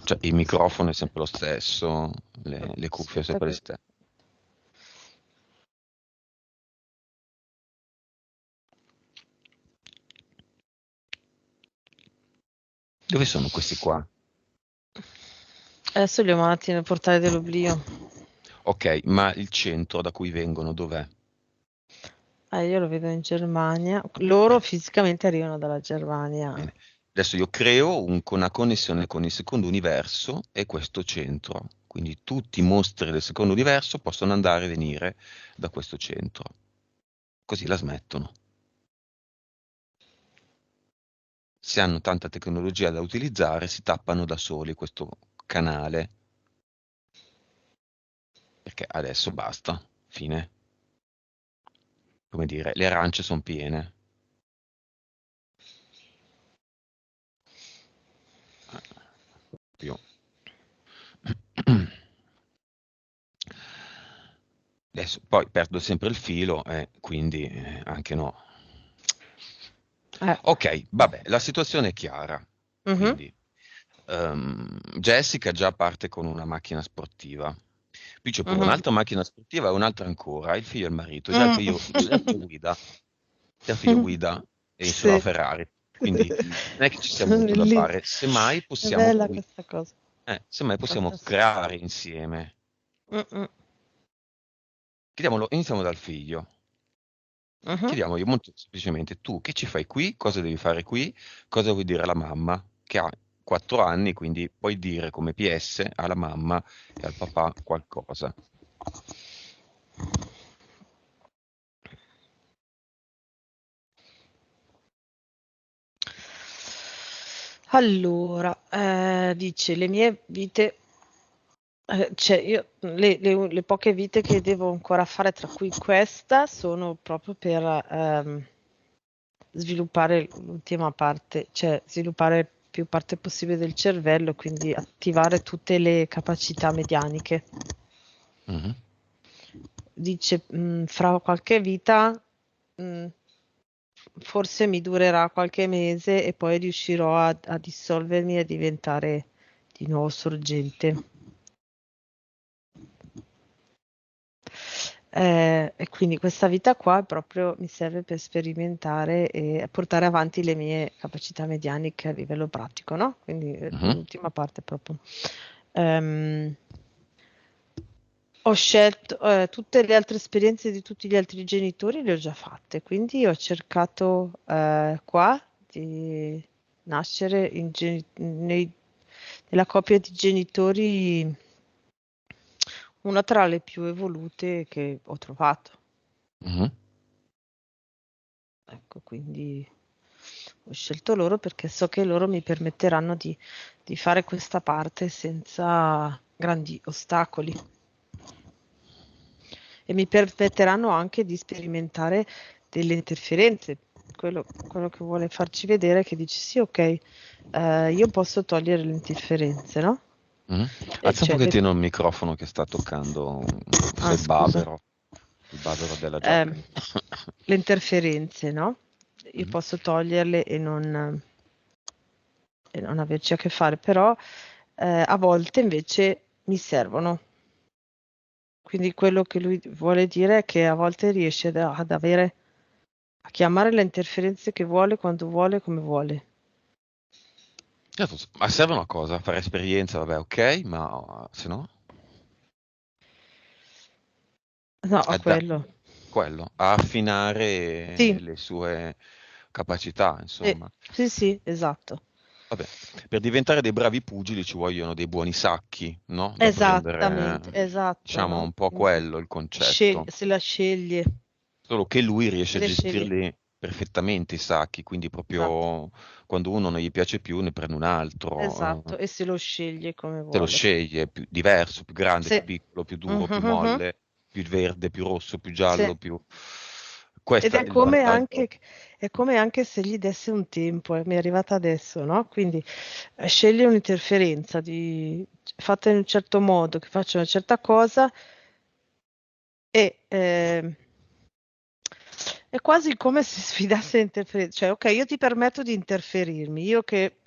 Cioè il microfono è sempre lo stesso, le cuffie sono Aspetta sempre le che... stesse. Dove sono questi qua? Adesso li ho mandati nel portale dell'oblio. Ok, ma il centro da cui vengono dov'è? Io lo vedo in Germania. Loro fisicamente arrivano dalla Germania. Bene. Adesso io creo una connessione con il secondo universo e questo centro. Quindi tutti i mostri del secondo universo possono andare e venire da questo centro. Così la smettono. Se hanno tanta tecnologia da utilizzare, si tappano da soli questo canale. Perché adesso basta. Fine. Come dire, le arance sono piene. Più. Adesso poi perdo sempre il filo, quindi anche no. Eh. Ok, vabbè, la situazione è chiara. Mhm, Quindi, Jessica già parte con una macchina sportiva. Qui c'è pure mhm. un'altra macchina sportiva e un'altra ancora, il figlio e il marito. Mm. Già il figlio guida e sulla Sì. Ferrari. Quindi non è che ci sia molto da Bellissimo. fare. Semmai È possiamo, bella questa cosa. semmai possiamo Questa creare insieme. Mm-mm. Iniziamo dal figlio. Mhm. Chiediamogli molto semplicemente, tu che ci fai qui? Cosa devi fare qui? Cosa vuoi dire alla mamma? Che ha 4 anni, quindi puoi dire come PS alla mamma e al papà qualcosa. Allora, dice le mie vite, cioè io le poche vite che devo ancora fare, tra cui questa, sono proprio per sviluppare l'ultima parte, cioè sviluppare più parte possibile del cervello, quindi attivare tutte le capacità medianiche. Mhm. Dice, fra qualche vita, forse mi durerà qualche mese e poi riuscirò a dissolvermi e a diventare di nuovo sorgente. E quindi questa vita qua proprio mi serve per sperimentare e portare avanti le mie capacità medianiche a livello pratico, no? Quindi Mhm. l'ultima parte proprio. Ehm, Ho scelto tutte le altre esperienze di tutti gli altri genitori, le ho già fatte, quindi ho cercato qua di nascere nella coppia di genitori una tra le più evolute che ho trovato. Mhm. Ecco, quindi ho scelto loro perché so che loro mi permetteranno di fare questa parte senza grandi ostacoli e mi permetteranno anche di sperimentare delle interferenze. Quello che vuole farci vedere è che dice sì, ok, io posso togliere le interferenze, no? Mhm. E Alza un cioè, pochettino il microfono che sta toccando, forse scusa. il bavero della giacca. Ehm, le interferenze, no? Io Mhm. posso toglierle e non averci a che fare, però a volte invece mi servono. Quindi quello che lui vuole dire è che a volte riesce ad avere, a chiamare le interferenze che vuole, quando vuole, come vuole. Certo, ma serve una cosa, fare esperienza, vabbè, ok, ma se no, No, a è da quello. quello, a affinare Sì, le sue capacità, sì, insomma. sì, sì, esatto. Vabbè, per diventare dei bravi pugili ci vogliono dei buoni sacchi, no? Da prendere, Esattamente, esatto, diciamo, no? un po' Quindi quello il concetto. se la sceglie, Solo che lui se riesce a le sceglie. gestirli perfettamente i sacchi, quindi Esatto, proprio quando uno non gli piace più ne prende un altro, esatto, e se lo sceglie come se lo vuole. sceglie, più diverso, più grande, Sì. più piccolo, più duro, più Mhm. molle, più verde, più rosso, più Sì. giallo, più... Ed Questo è il vantaggio. è come anche se gli desse un tempo, mi è arrivata adesso, no? Quindi sceglie un'interferenza fatta in un certo modo, che faccia una certa cosa e è quasi come se sfidasse l'interferenza, cioè ok, io ti permetto di interferirmi, io che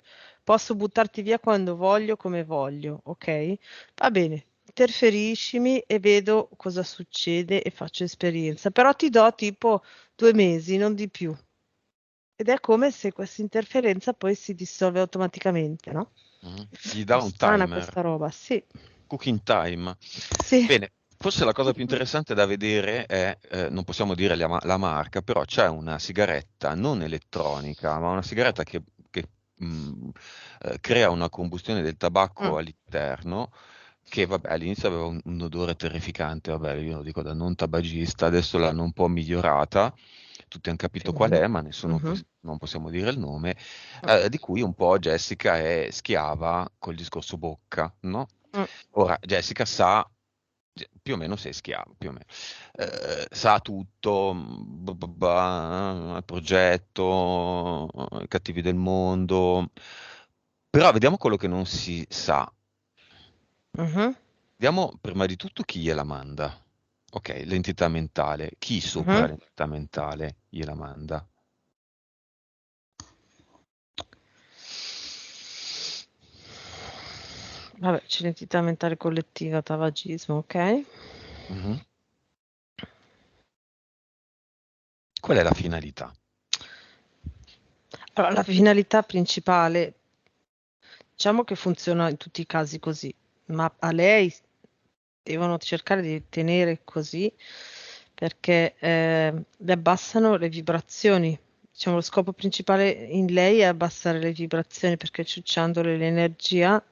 posso buttarti via quando voglio, come voglio, ok? Va bene, interferiscimi e vedo cosa succede e faccio esperienza, però ti do tipo 2 mesi, non di più. Ed è come se questa interferenza poi si dissolve automaticamente, no? Mhm. Gli È dà un strana timer. questa roba, sì, Cooking time. sì. Bene, forse la cosa più interessante da vedere è, non possiamo dire la marca, però c'è una sigaretta non elettronica, ma una sigaretta che, mh, crea una combustione del tabacco Mm, all'interno, che vabbè, all'inizio aveva un odore terrificante, vabbè, io lo dico da non tabagista, adesso l'hanno un po' migliorata, tutti hanno più capito o qual meno. è, ma nessuno Mhm. non possiamo dire il nome, Mm, di cui un po' Jessica è schiava col discorso bocca, no? mm, Ora, Jessica sa, più o meno sei schiavo, più o meno, sa tutto, il progetto, i cattivi del mondo, però vediamo quello che non si sa. mhm, Vediamo prima di tutto chi gliela manda. Ok, l'entità mentale. Chi sopra mhm. l'entità mentale gliela manda? Vabbè, c'è l'entità mentale collettiva, tabagismo, ok? Mhm. Qual è la finalità? Allora, la finalità principale, diciamo che funziona in tutti i casi così, ma a lei devono cercare di tenere così perché le abbassano le vibrazioni. Diciamo, lo scopo principale in lei è abbassare le vibrazioni perché ciucciandole l'energia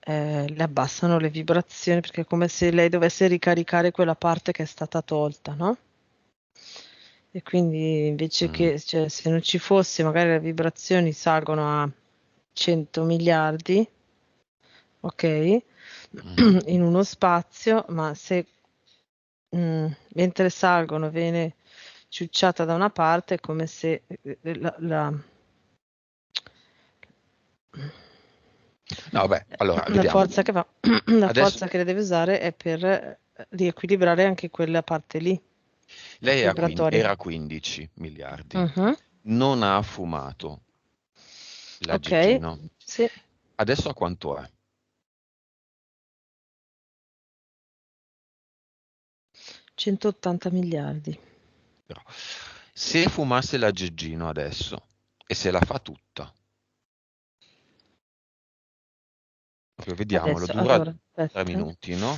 le abbassano le vibrazioni perché è come se lei dovesse ricaricare quella parte che è stata tolta, no? E quindi invece Mm, che, cioè, se non ci fosse, magari le vibrazioni salgono a 100 miliardi, ok? mhm, In uno spazio, ma se mentre salgono ciucciata da una parte, è come se No, beh, allora, la vediamo. forza che va, la Adesso forza che deve usare è per riequilibrare anche quella parte lì, lei vibratoria. era 15 miliardi. Mhm. Non ha fumato Ok, l'aggeggino. sì, Adesso a quanto è? 180 miliardi. Però, se fumasse l'aggeggino adesso e se la fa tutta, proprio vediamolo, Adesso, dura allora, 3 aspetta. minuti, no?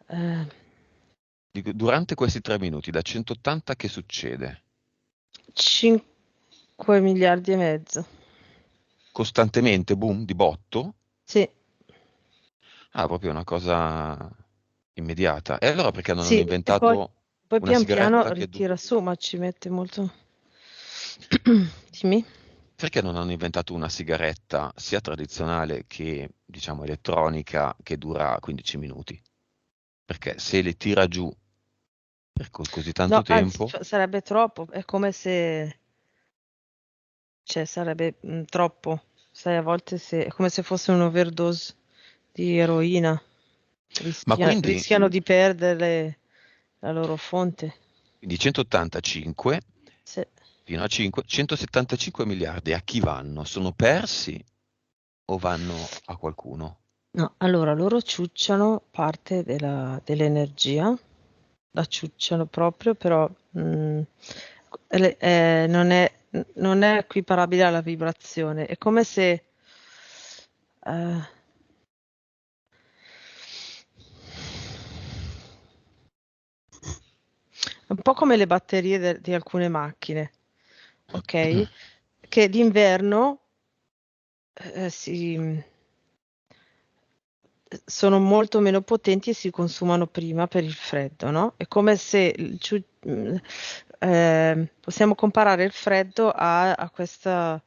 Eh, Durante questi 3 minuti, da 180 che succede? 5 miliardi e mezzo. Costantemente, boom, di botto? Sì, Ah, proprio una cosa immediata. E allora perché non hanno sì, e poi, inventato poi una pian piano sigaretta che ritira su, ma ci mette molto. Dimmi. perché non hanno inventato una sigaretta sia tradizionale che, diciamo, elettronica che dura 15 minuti? Perché se le tira giù per così tanto No, anzi, tempo, sarebbe troppo, è come se, cioè, sarebbe troppo. Sai, a volte è come se fosse un'overdose di eroina. ma quindi Rischiano di perdere la loro fonte. di 185 Sì. fino a 5, 175 miliardi a chi vanno? Sono persi o vanno a qualcuno? No, allora loro ciucciano parte dell'energia, la ciucciano proprio, però non è equiparabile alla vibrazione. È come se eh, è un po' come le batterie di alcune macchine, ok? Che d'inverno sono molto meno potenti e si consumano prima per il freddo, no? È come se possiamo comparare il freddo a questo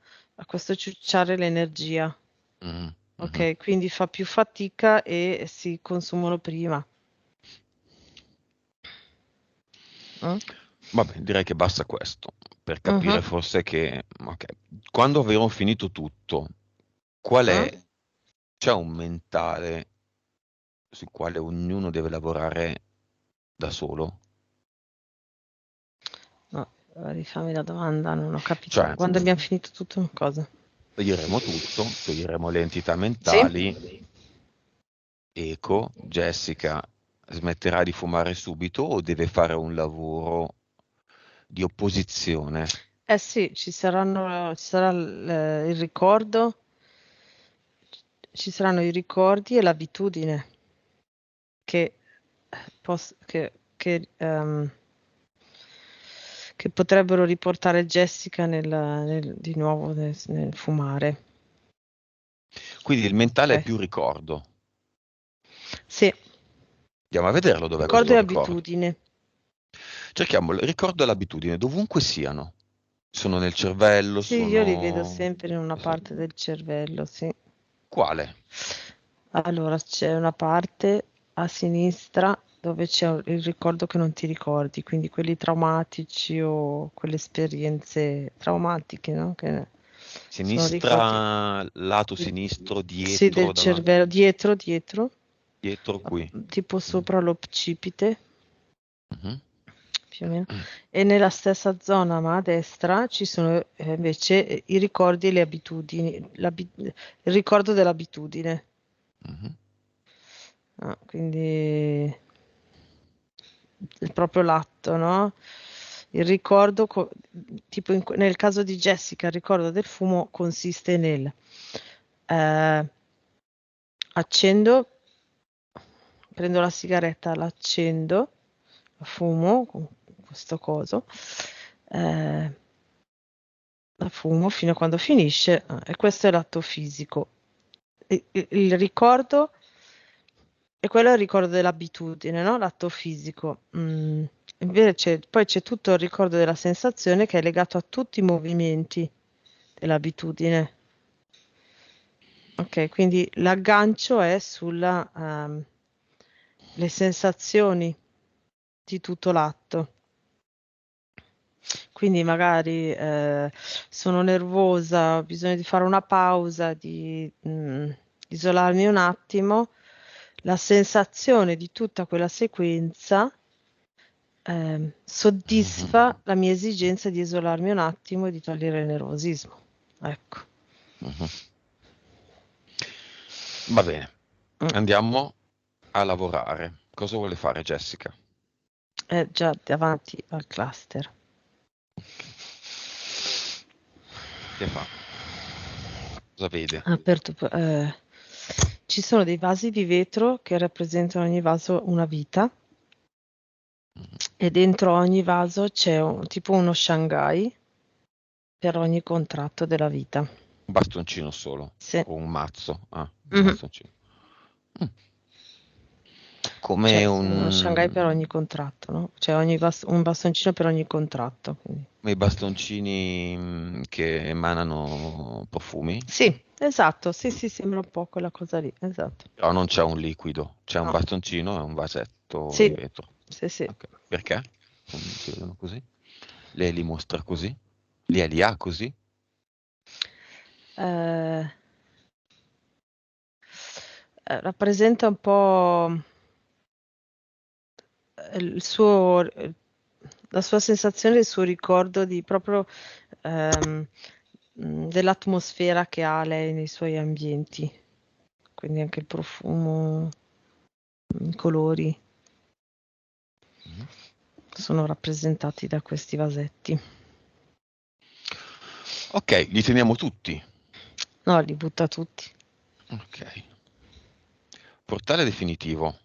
ciucciare l'energia, Mhm, mhm. ok? Quindi fa più fatica e si consumano prima. Mm? Vabbè, direi che basta questo per Mhm. capire forse che, ok, quando avremo finito tutto, qual Mm? è, c'è un mentale sul quale ognuno deve lavorare da solo? No, rifammi la domanda, non ho capito. Cioè, Quando abbiamo finito tutto, cosa? toglieremo tutto, toglieremo le entità Sì? mentali, Eco, Jessica smetterà di fumare subito o deve fare un lavoro di opposizione? Eh sì, ci sarà il ricordo, ci saranno i ricordi e l'abitudine che, che potrebbero riportare Jessica di nuovo nel fumare. Quindi il mentale è Ok? più ricordo. Sì, Andiamo a vederlo dov'è ricordo questo e ricordo. abitudine. Cerchiamo il ricordo e l'abitudine, dovunque siano. Sono nel cervello, Sì, io li vedo sono... sempre in una parte del cervello, sì. Quale? Allora, c'è una parte a sinistra dove c'è il ricordo che non ti ricordi, quindi quelli traumatici o quelle esperienze traumatiche, no? Che sono ricordi, Sinistra, lato di- sinistro, sì, del dietro, cervello, dietro, dietro qui. tipo Mhm. sopra l'occipite, Mhm. più o meno. E nella stessa zona, ma a destra, ci sono invece i ricordi e le abitudini, il ricordo dell'abitudine. Mhm. Ah, quindi è proprio l'atto, no? Il ricordo, tipo nel caso di Jessica, il ricordo del fumo consiste nel eh, accendo, prendo la sigaretta, l'accendo, la fumo con questo coso, eh, la fumo fino a quando finisce, e questo è l'atto fisico. Il ricordo, e quello è il ricordo dell'abitudine, no? L'atto fisico. Invece poi c'è tutto il ricordo della sensazione che è legato a tutti i movimenti dell'abitudine. Ok, quindi l'aggancio è sulla le sensazioni di tutto l'atto. quindi magari sono nervosa, ho bisogno di fare una pausa, di isolarmi un attimo, la sensazione di tutta quella sequenza soddisfa la mia esigenza di isolarmi un attimo e di togliere il nervosismo. Ecco. Mhm. Va bene, Mm. andiamo a lavorare. Cosa vuole fare Jessica? È già davanti al cluster. Che fa? Cosa vede? Aperto, ci sono dei vasi di vetro che rappresentano ogni vaso una vita e dentro ogni vaso c'è tipo uno Shanghai per ogni contratto della vita. Un bastoncino solo Sì. o un mazzo? Ah, un Mhm. bastoncino. Mm. Come C'è uno Shanghai per un... ogni contratto, no? C'è un bastoncino per ogni contratto. Quindi. i bastoncini che emanano profumi, Sì, esatto, sì, sì, sembra un po' quella cosa lì, esatto. però non c'è un liquido, c'è un No. bastoncino e un vasetto di Sì, vetro. sì, sì. Ok. Perché? Non si vedono così? Lei li mostra così? Li ha così? Eh, rappresenta un po' il suo, la sua sensazione, il suo ricordo di proprio ehm, dell'atmosfera che ha lei nei suoi ambienti, quindi anche il profumo, i colori Mhm. sono rappresentati da questi vasetti. Ok, li teniamo tutti. No, li butta tutti. Ok. Portale definitivo.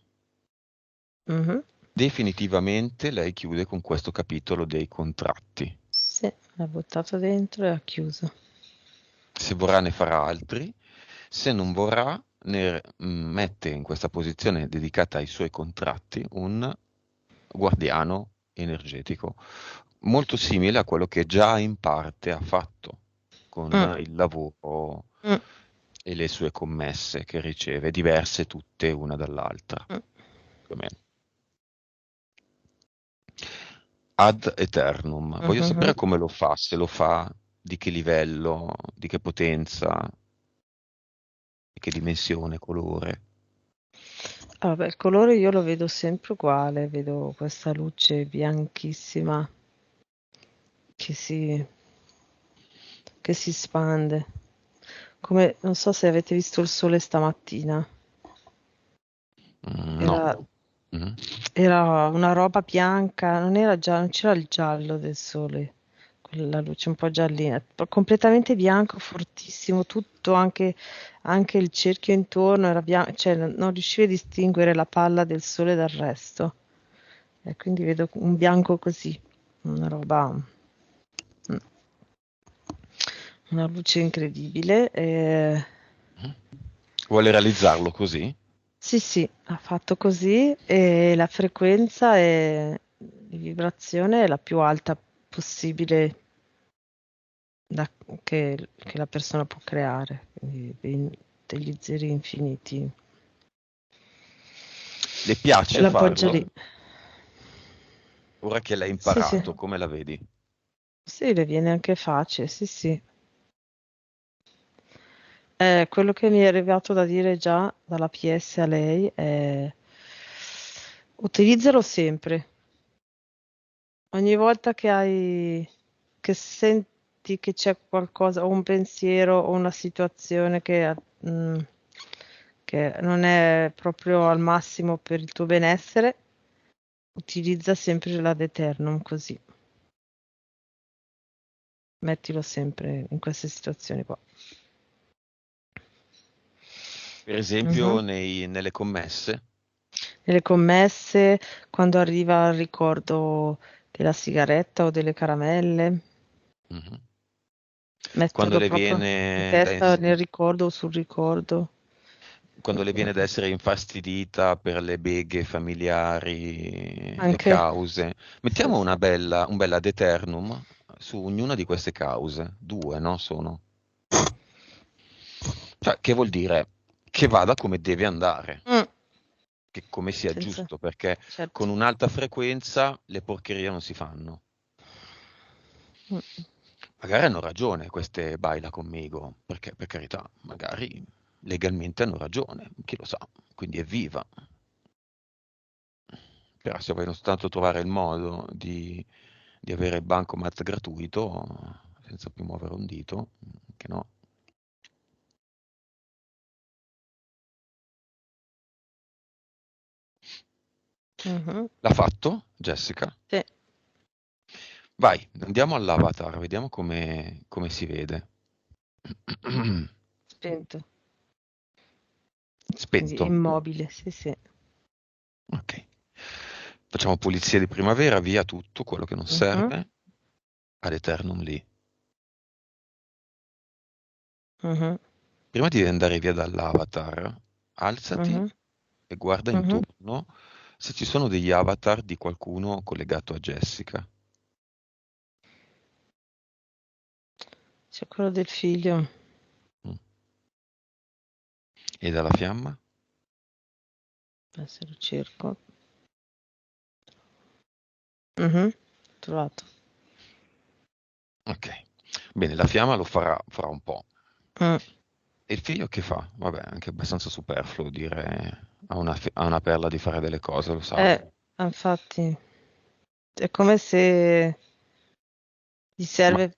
Mhm. Definitivamente lei chiude con questo capitolo dei contratti. Sì, l'ha buttato dentro e ha chiuso. Se vorrà ne farà altri, se non vorrà ne mette in questa posizione dedicata ai suoi contratti un guardiano energetico, molto simile a quello che già in parte ha fatto Mm, con il lavoro mm, e le sue commesse che riceve, diverse tutte una dall'altra, mm. più o meno. Ad eternum. Voglio Mhm. sapere come lo fa, se lo fa, di che livello, di che potenza, di che dimensione, colore. Vabbè, il colore io lo vedo sempre uguale, vedo questa luce bianchissima che si spande. Come, non so se avete visto il sole stamattina. No. Era, Mhm. era una roba bianca, non era già, non c'era il giallo del sole, quella luce un po' giallina, completamente bianco, fortissimo, tutto, anche il cerchio intorno era bianco, cioè non riuscivo a distinguere la palla del sole dal resto. E quindi vedo un bianco così, una roba, mm, una luce incredibile. Vuole realizzarlo così? Sì, sì, ha fatto così e la frequenza di vibrazione è la più alta possibile che la persona può creare, quindi degli zeri infiniti. Le E piace l'appoggia farlo? lì. Ora che l'hai Sì, sì, imparato, come la vedi? sì, le viene anche facile, sì, sì. Quello che mi è arrivato da dire già dalla PS a lei è utilizzalo sempre. Ogni volta che senti che c'è qualcosa, o un pensiero o una situazione mm, che non è proprio al massimo per il tuo benessere, utilizza sempre l'ad eternum così. Mettilo sempre in queste situazioni qua. Per esempio Mhm. nelle commesse? Nelle commesse, quando arriva il ricordo della sigaretta o delle caramelle, Mhm. Quando metterlo le proprio in viene testa, nel ricordo o sul ricordo. quando le viene da essere infastidita per le beghe familiari, le Anche, cause, sì, mettiamo sì. un bella ad eternum su ognuna di queste cause, due, no? Sono. Cioè, che vuol dire che vada come deve andare, Mm, che come sia senza, giusto, perché certo. con un'alta frequenza le porcherie non si fanno. Mm. Magari hanno ragione queste baila conmigo, perché per carità, magari legalmente hanno ragione, chi lo sa, quindi evviva. Però se vogliono soltanto trovare il modo di avere il bancomat gratuito senza più muovere un dito, che no. Mhm. L'ha fatto Jessica? Sì, Vai, andiamo all'avatar, vediamo come si vede. spento, quindi Spento. immobile, sì, sì. Ok. Facciamo pulizia di primavera, via tutto quello che non Mhm, serve, ad eternum lì. mhm, Prima di andare via dall'avatar, alzati mhm, e guarda mhm. intorno se ci sono degli avatar di qualcuno collegato a Jessica. C'è quello del figlio. Mm. E dalla fiamma? Adesso lo cerco. Mhm, trovato. Ok. Bene, la fiamma lo farà un po'. Mm. E il figlio che fa? Vabbè, è anche abbastanza superfluo dire a una perla di fare delle cose, lo sa. Infatti, è come se gli Ma serve,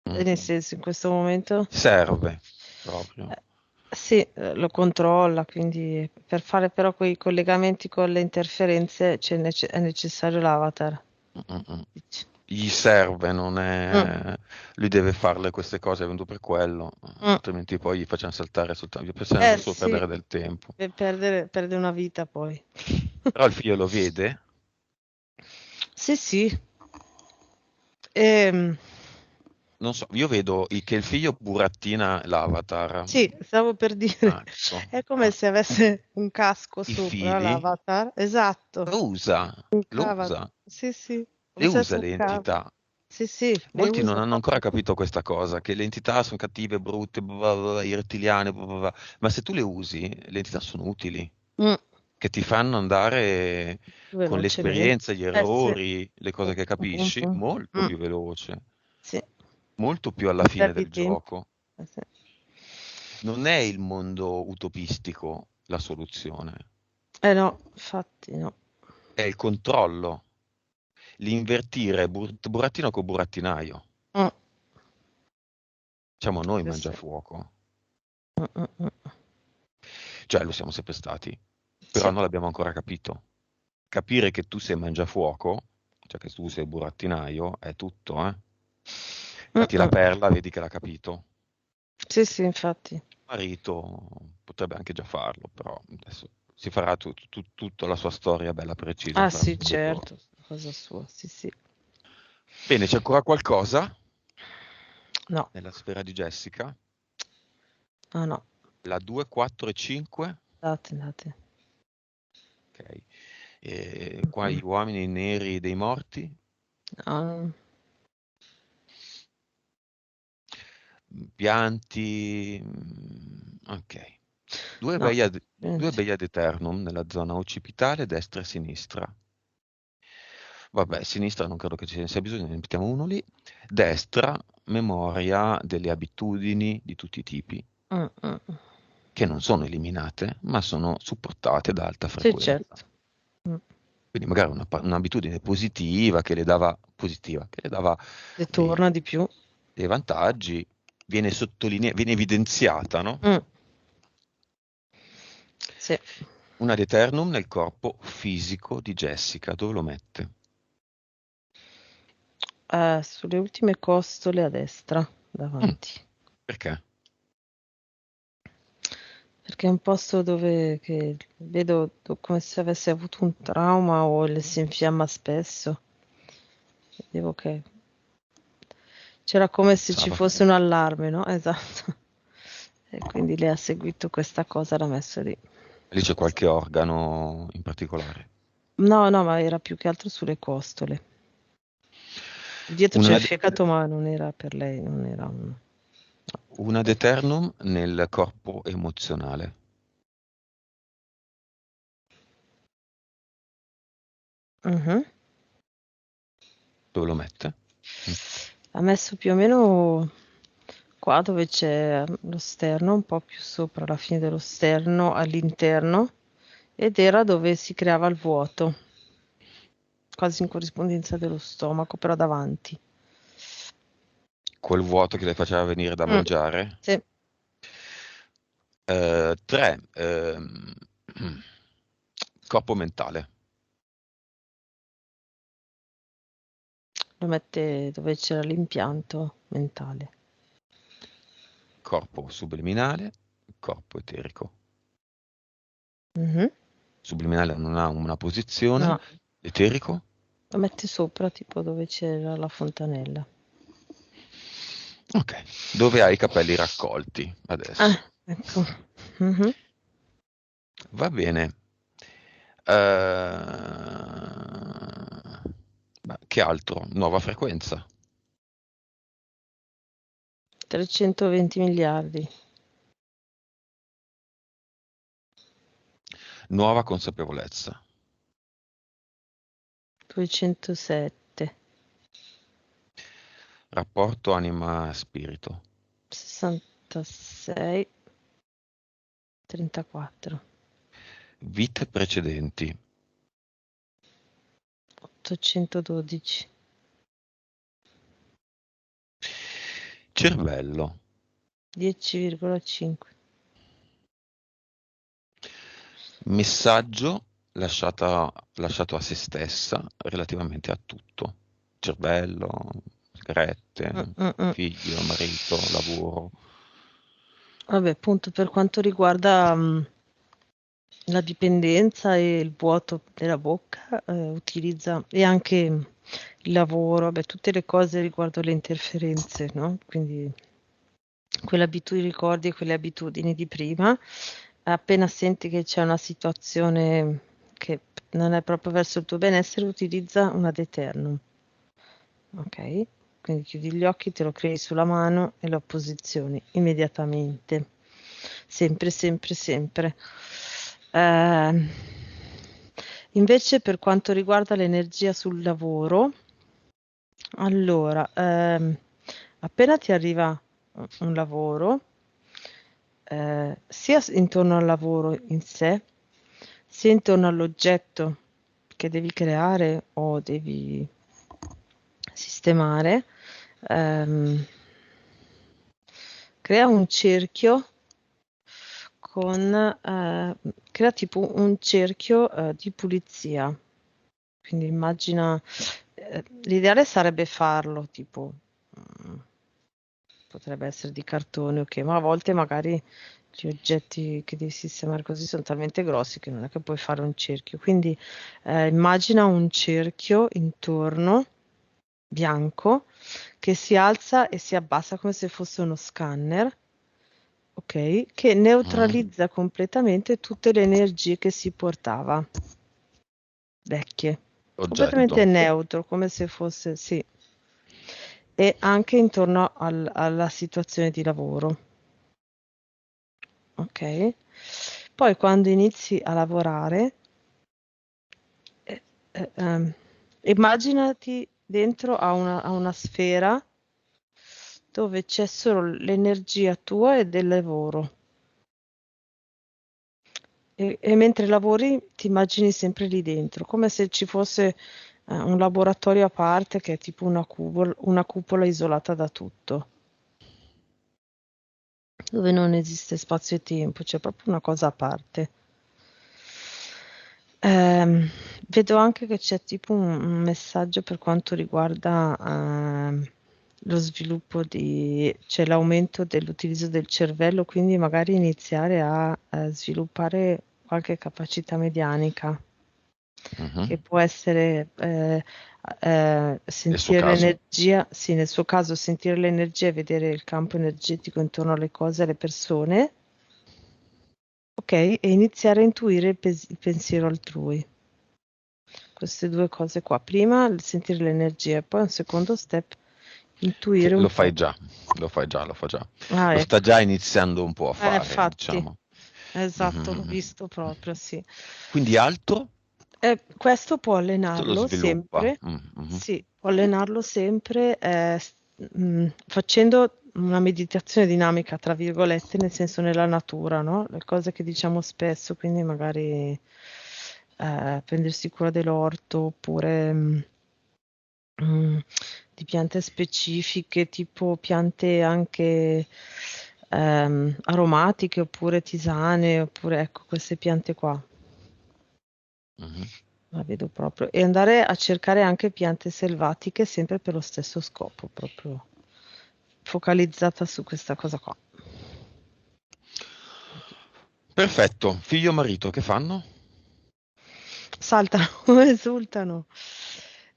mm, nel senso, in questo momento. serve proprio. Eh, sì, lo controlla, quindi per fare però quei collegamenti con le interferenze è necessario l'avatar. Mm, mm, mm. Dici. Gli serve, non Mm, è... Lui deve farle queste cose, è venuto per quello, mm. altrimenti poi gli facciamo saltare soltanto, gli facciamo solo Sì, perdere del tempo. perde una vita poi. Però il figlio lo vede, Sì, sì. Ehm, non so, io vedo che il figlio burattina l'avatar. sì, stavo per dire, Ah, ecco. è come se avesse un casco I sopra fili l'avatar. Esatto, lo usa, un lo cavolo. usa, Sì, sì, le come se usa avesse un le cavolo. entità. Sì, sì, le Molti non usa hanno ancora proprio. capito questa cosa, che le entità sono cattive, brutte, bla bla bla, i rettiliani, bla bla bla. Ma se tu le usi, le entità sono utili, Mm, che ti fanno andare con velocemente. l'esperienza, gli Sì. errori, le cose che Pum, capisci, pum. molto Mm, più veloce, sì, molto più alla non fine perdi del tempo. gioco. Sì. Non è il mondo utopistico la soluzione, Eh no, infatti no. è il controllo, l'invertire burattino con burattinaio. Mm, Siamo noi sì, sì. mangiafuoco, Mm, mm, mm. cioè lo siamo sempre stati, però Sì. non l'abbiamo ancora capito. Capire che tu sei mangiafuoco, cioè che tu sei burattinaio, è tutto, eh? Mm, Infatti la mm. perla vedi che l'ha capito. Sì, sì, infatti. Marito potrebbe anche già farlo, però adesso si farà tutta la sua storia bella precisa, Ah fra sì, 2 giorni. certo, cosa sua, sì, sì. Bene, c'è ancora qualcosa No, nella sfera di Jessica? no, no, La 2, 4 e 5? date, date. Ok. E qua Mm, gli uomini neri dei morti? no, Pianti, ok. Due no, begli ad, due niente. begli ad eternum nella zona occipitale, destra e sinistra. Vabbè, sinistra non credo che ce ne sia bisogno, ne mettiamo uno lì. Destra, memoria delle abitudini di tutti i tipi, Mm, mm. che non sono eliminate, ma sono supportate da alta Sì, frequenza. certo. Mm. Quindi magari un'abitudine positiva, che le dava Le dei, torna di più. dei vantaggi, viene evidenziata, no? Mm. Sì. Un ad eternum nel corpo fisico di Jessica, dove lo mette? Sulle ultime costole a destra, Mm, davanti. perché? Perché è un posto dove che vedo come se avesse avuto un trauma o le si infiamma spesso. Vedevo che c'era come se ci Pensava. fosse un allarme, no? Esatto. E quindi lei ha seguito questa cosa, l'ha messo lì. Lì c'è qualche organo in particolare. No, no, ma era più che altro sulle costole. Dietro c'è Un il ad, fegato, ma non era per lei, non era un... un ad eternum nel corpo emozionale, No. Mhm. dove lo mette? Mm. Ha messo più o meno qua dove c'è lo sterno, un po' più sopra la fine dello sterno all'interno, ed era dove si creava il vuoto, quasi in corrispondenza dello stomaco, però davanti. Quel vuoto che le faceva venire da Mm, mangiare. sì, 3. Corpo mentale. lo mette dove c'era l'impianto mentale. Corpo subliminale, corpo eterico. Mhm. Subliminale non ha una posizione, No, eterico. lo mette sopra, tipo dove c'era la fontanella. Ok, dove hai i capelli raccolti adesso? Ecco. Mhm. Va bene. Che altro? Nuova frequenza. 320 miliardi. Nuova consapevolezza. 207. Rapporto anima-spirito. 66. 34. Vite precedenti. 812. Cervello. 10,5. Messaggio lasciato a se stessa relativamente a tutto. Cervello, Mm, sigarette, mm, mm. figlio, marito, lavoro. Vabbè, appunto per quanto riguarda la dipendenza e il vuoto della bocca, utilizza e anche il lavoro, vabbè, tutte le cose riguardo le interferenze, no? Quindi quelle abitudini, ricordi quelle abitudini di prima, appena senti che c'è una situazione che non è proprio verso il tuo benessere, utilizza un ad eternum. Ok? Quindi chiudi gli occhi, te lo crei sulla mano e lo posizioni immediatamente. Sempre, sempre, sempre. Eh, invece per quanto riguarda l'energia sul lavoro, allora, appena ti arriva un lavoro, sia intorno al lavoro in sé, sia intorno all'oggetto che devi creare o devi sistemare, ehm, crea un cerchio crea tipo un cerchio di pulizia. Quindi immagina, l'ideale sarebbe farlo tipo, mm, potrebbe essere di cartone, ok, ma a volte magari gli oggetti che devi sistemare così sono talmente grossi che non è che puoi fare un cerchio. Quindi immagina un cerchio intorno bianco che si alza e si abbassa come se fosse uno scanner, ok? Che Mm. neutralizza completamente tutte le energie che si portava, vecchie, Oggetto. completamente neutro, come se fosse, sì, e anche intorno alla situazione di lavoro, ok? Poi quando inizi a lavorare, eh, immaginati dentro a una sfera dove c'è solo l'energia tua e del lavoro. E mentre lavori ti immagini sempre lì dentro, come se ci fosse un laboratorio a parte che è tipo una cupola isolata da tutto, dove non esiste spazio e tempo, c'è proprio una cosa a parte. Ehm, vedo anche che c'è tipo un messaggio per quanto riguarda lo sviluppo cioè l'aumento dell'utilizzo del cervello, quindi magari iniziare a sviluppare qualche capacità medianica, che Mhm. può essere Nel suo sentire caso. l'energia, sì, nel suo caso sentire l'energia e vedere il campo energetico intorno alle cose, alle persone, ok, e iniziare a intuire il pensiero altrui. Queste due cose qua. Prima il sentire l'energia, poi un secondo step, Che intuire un lo po'. fai già, lo fai già, lo fa già. Ah, Lo sta ecco. già iniziando un po' a fare, Infatti, diciamo. esatto, l'ho Mhm. visto proprio, sì. Quindi altro? Questo può Questo lo allenarlo sviluppa. sempre, Mhm. sì, può allenarlo sempre, facendo una meditazione dinamica, tra virgolette, nel senso nella natura, no? Le cose che diciamo spesso, quindi magari prendersi cura dell'orto oppure mm, di piante specifiche, tipo piante anche aromatiche oppure tisane, oppure ecco queste piante qua. Mhm. La vedo proprio. E andare a cercare anche piante selvatiche sempre per lo stesso scopo, proprio focalizzata su questa cosa qua. Perfetto. Figlio e marito, che fanno? Saltano, esultano.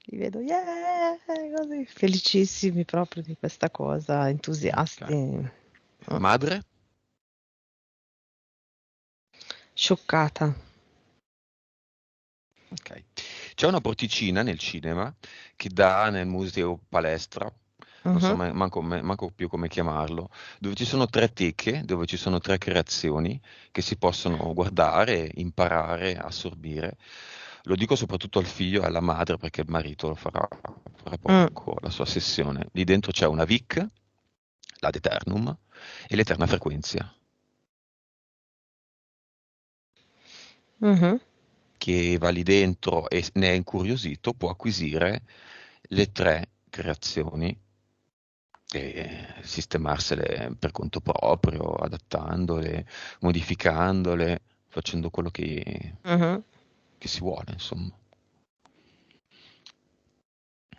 Li vedo, yeah, così, felicissimi proprio di questa cosa, Ok. entusiasti. Madre? Scioccata. Ok. C'è una porticina nel cinema che dà nel museo palestra, non so Mhm. manco più come chiamarlo, dove ci sono tre teche, dove ci sono tre creazioni che si possono guardare, imparare, assorbire. Lo dico soprattutto al figlio e alla madre perché il marito lo farà fra Mm. poco la sua sessione. Lì dentro c'è una VIC, l'ad eternum e l'eterna frequenza. Mhm. Chi va lì dentro e ne è incuriosito può acquisire le tre creazioni e sistemarsele per conto proprio, adattandole, modificandole, facendo quello Mhm. che si vuole, insomma.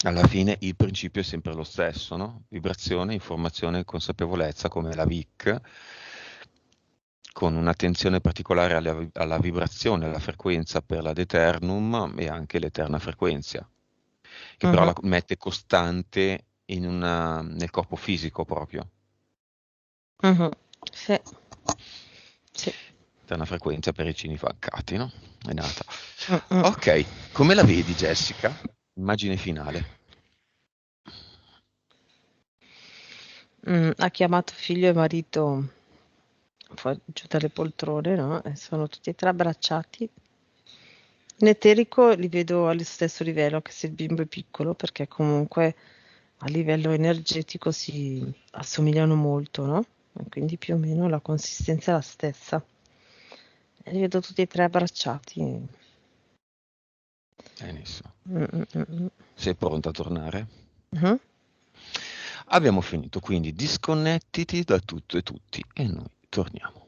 Alla fine il principio è sempre lo stesso, no? Vibrazione, informazione, consapevolezza, come la VIC, con un'attenzione particolare alla vibrazione, alla frequenza per l'ad eternum e anche l'eterna frequenza, che però Mhm. la mette costante nel corpo fisico proprio. Mhm. Sì, sì. Eterna frequenza per i cini faccati, no? È nata. Mm, mm. Ok, come la vedi Jessica? Immagine finale. Ha chiamato figlio e marito giù dalle poltrone, no? E sono tutti e tre abbracciati. In eterico li vedo allo stesso livello, anche se il bimbo è piccolo, perché comunque a livello energetico si assomigliano molto, no? E quindi più o meno la consistenza è la stessa. E li vedo tutti e tre abbracciati. Benissimo. Mm, mm, mm, mm. Sei pronta a tornare? Mhm. Abbiamo finito, quindi disconnettiti da tutto e tutti e noi torniamo.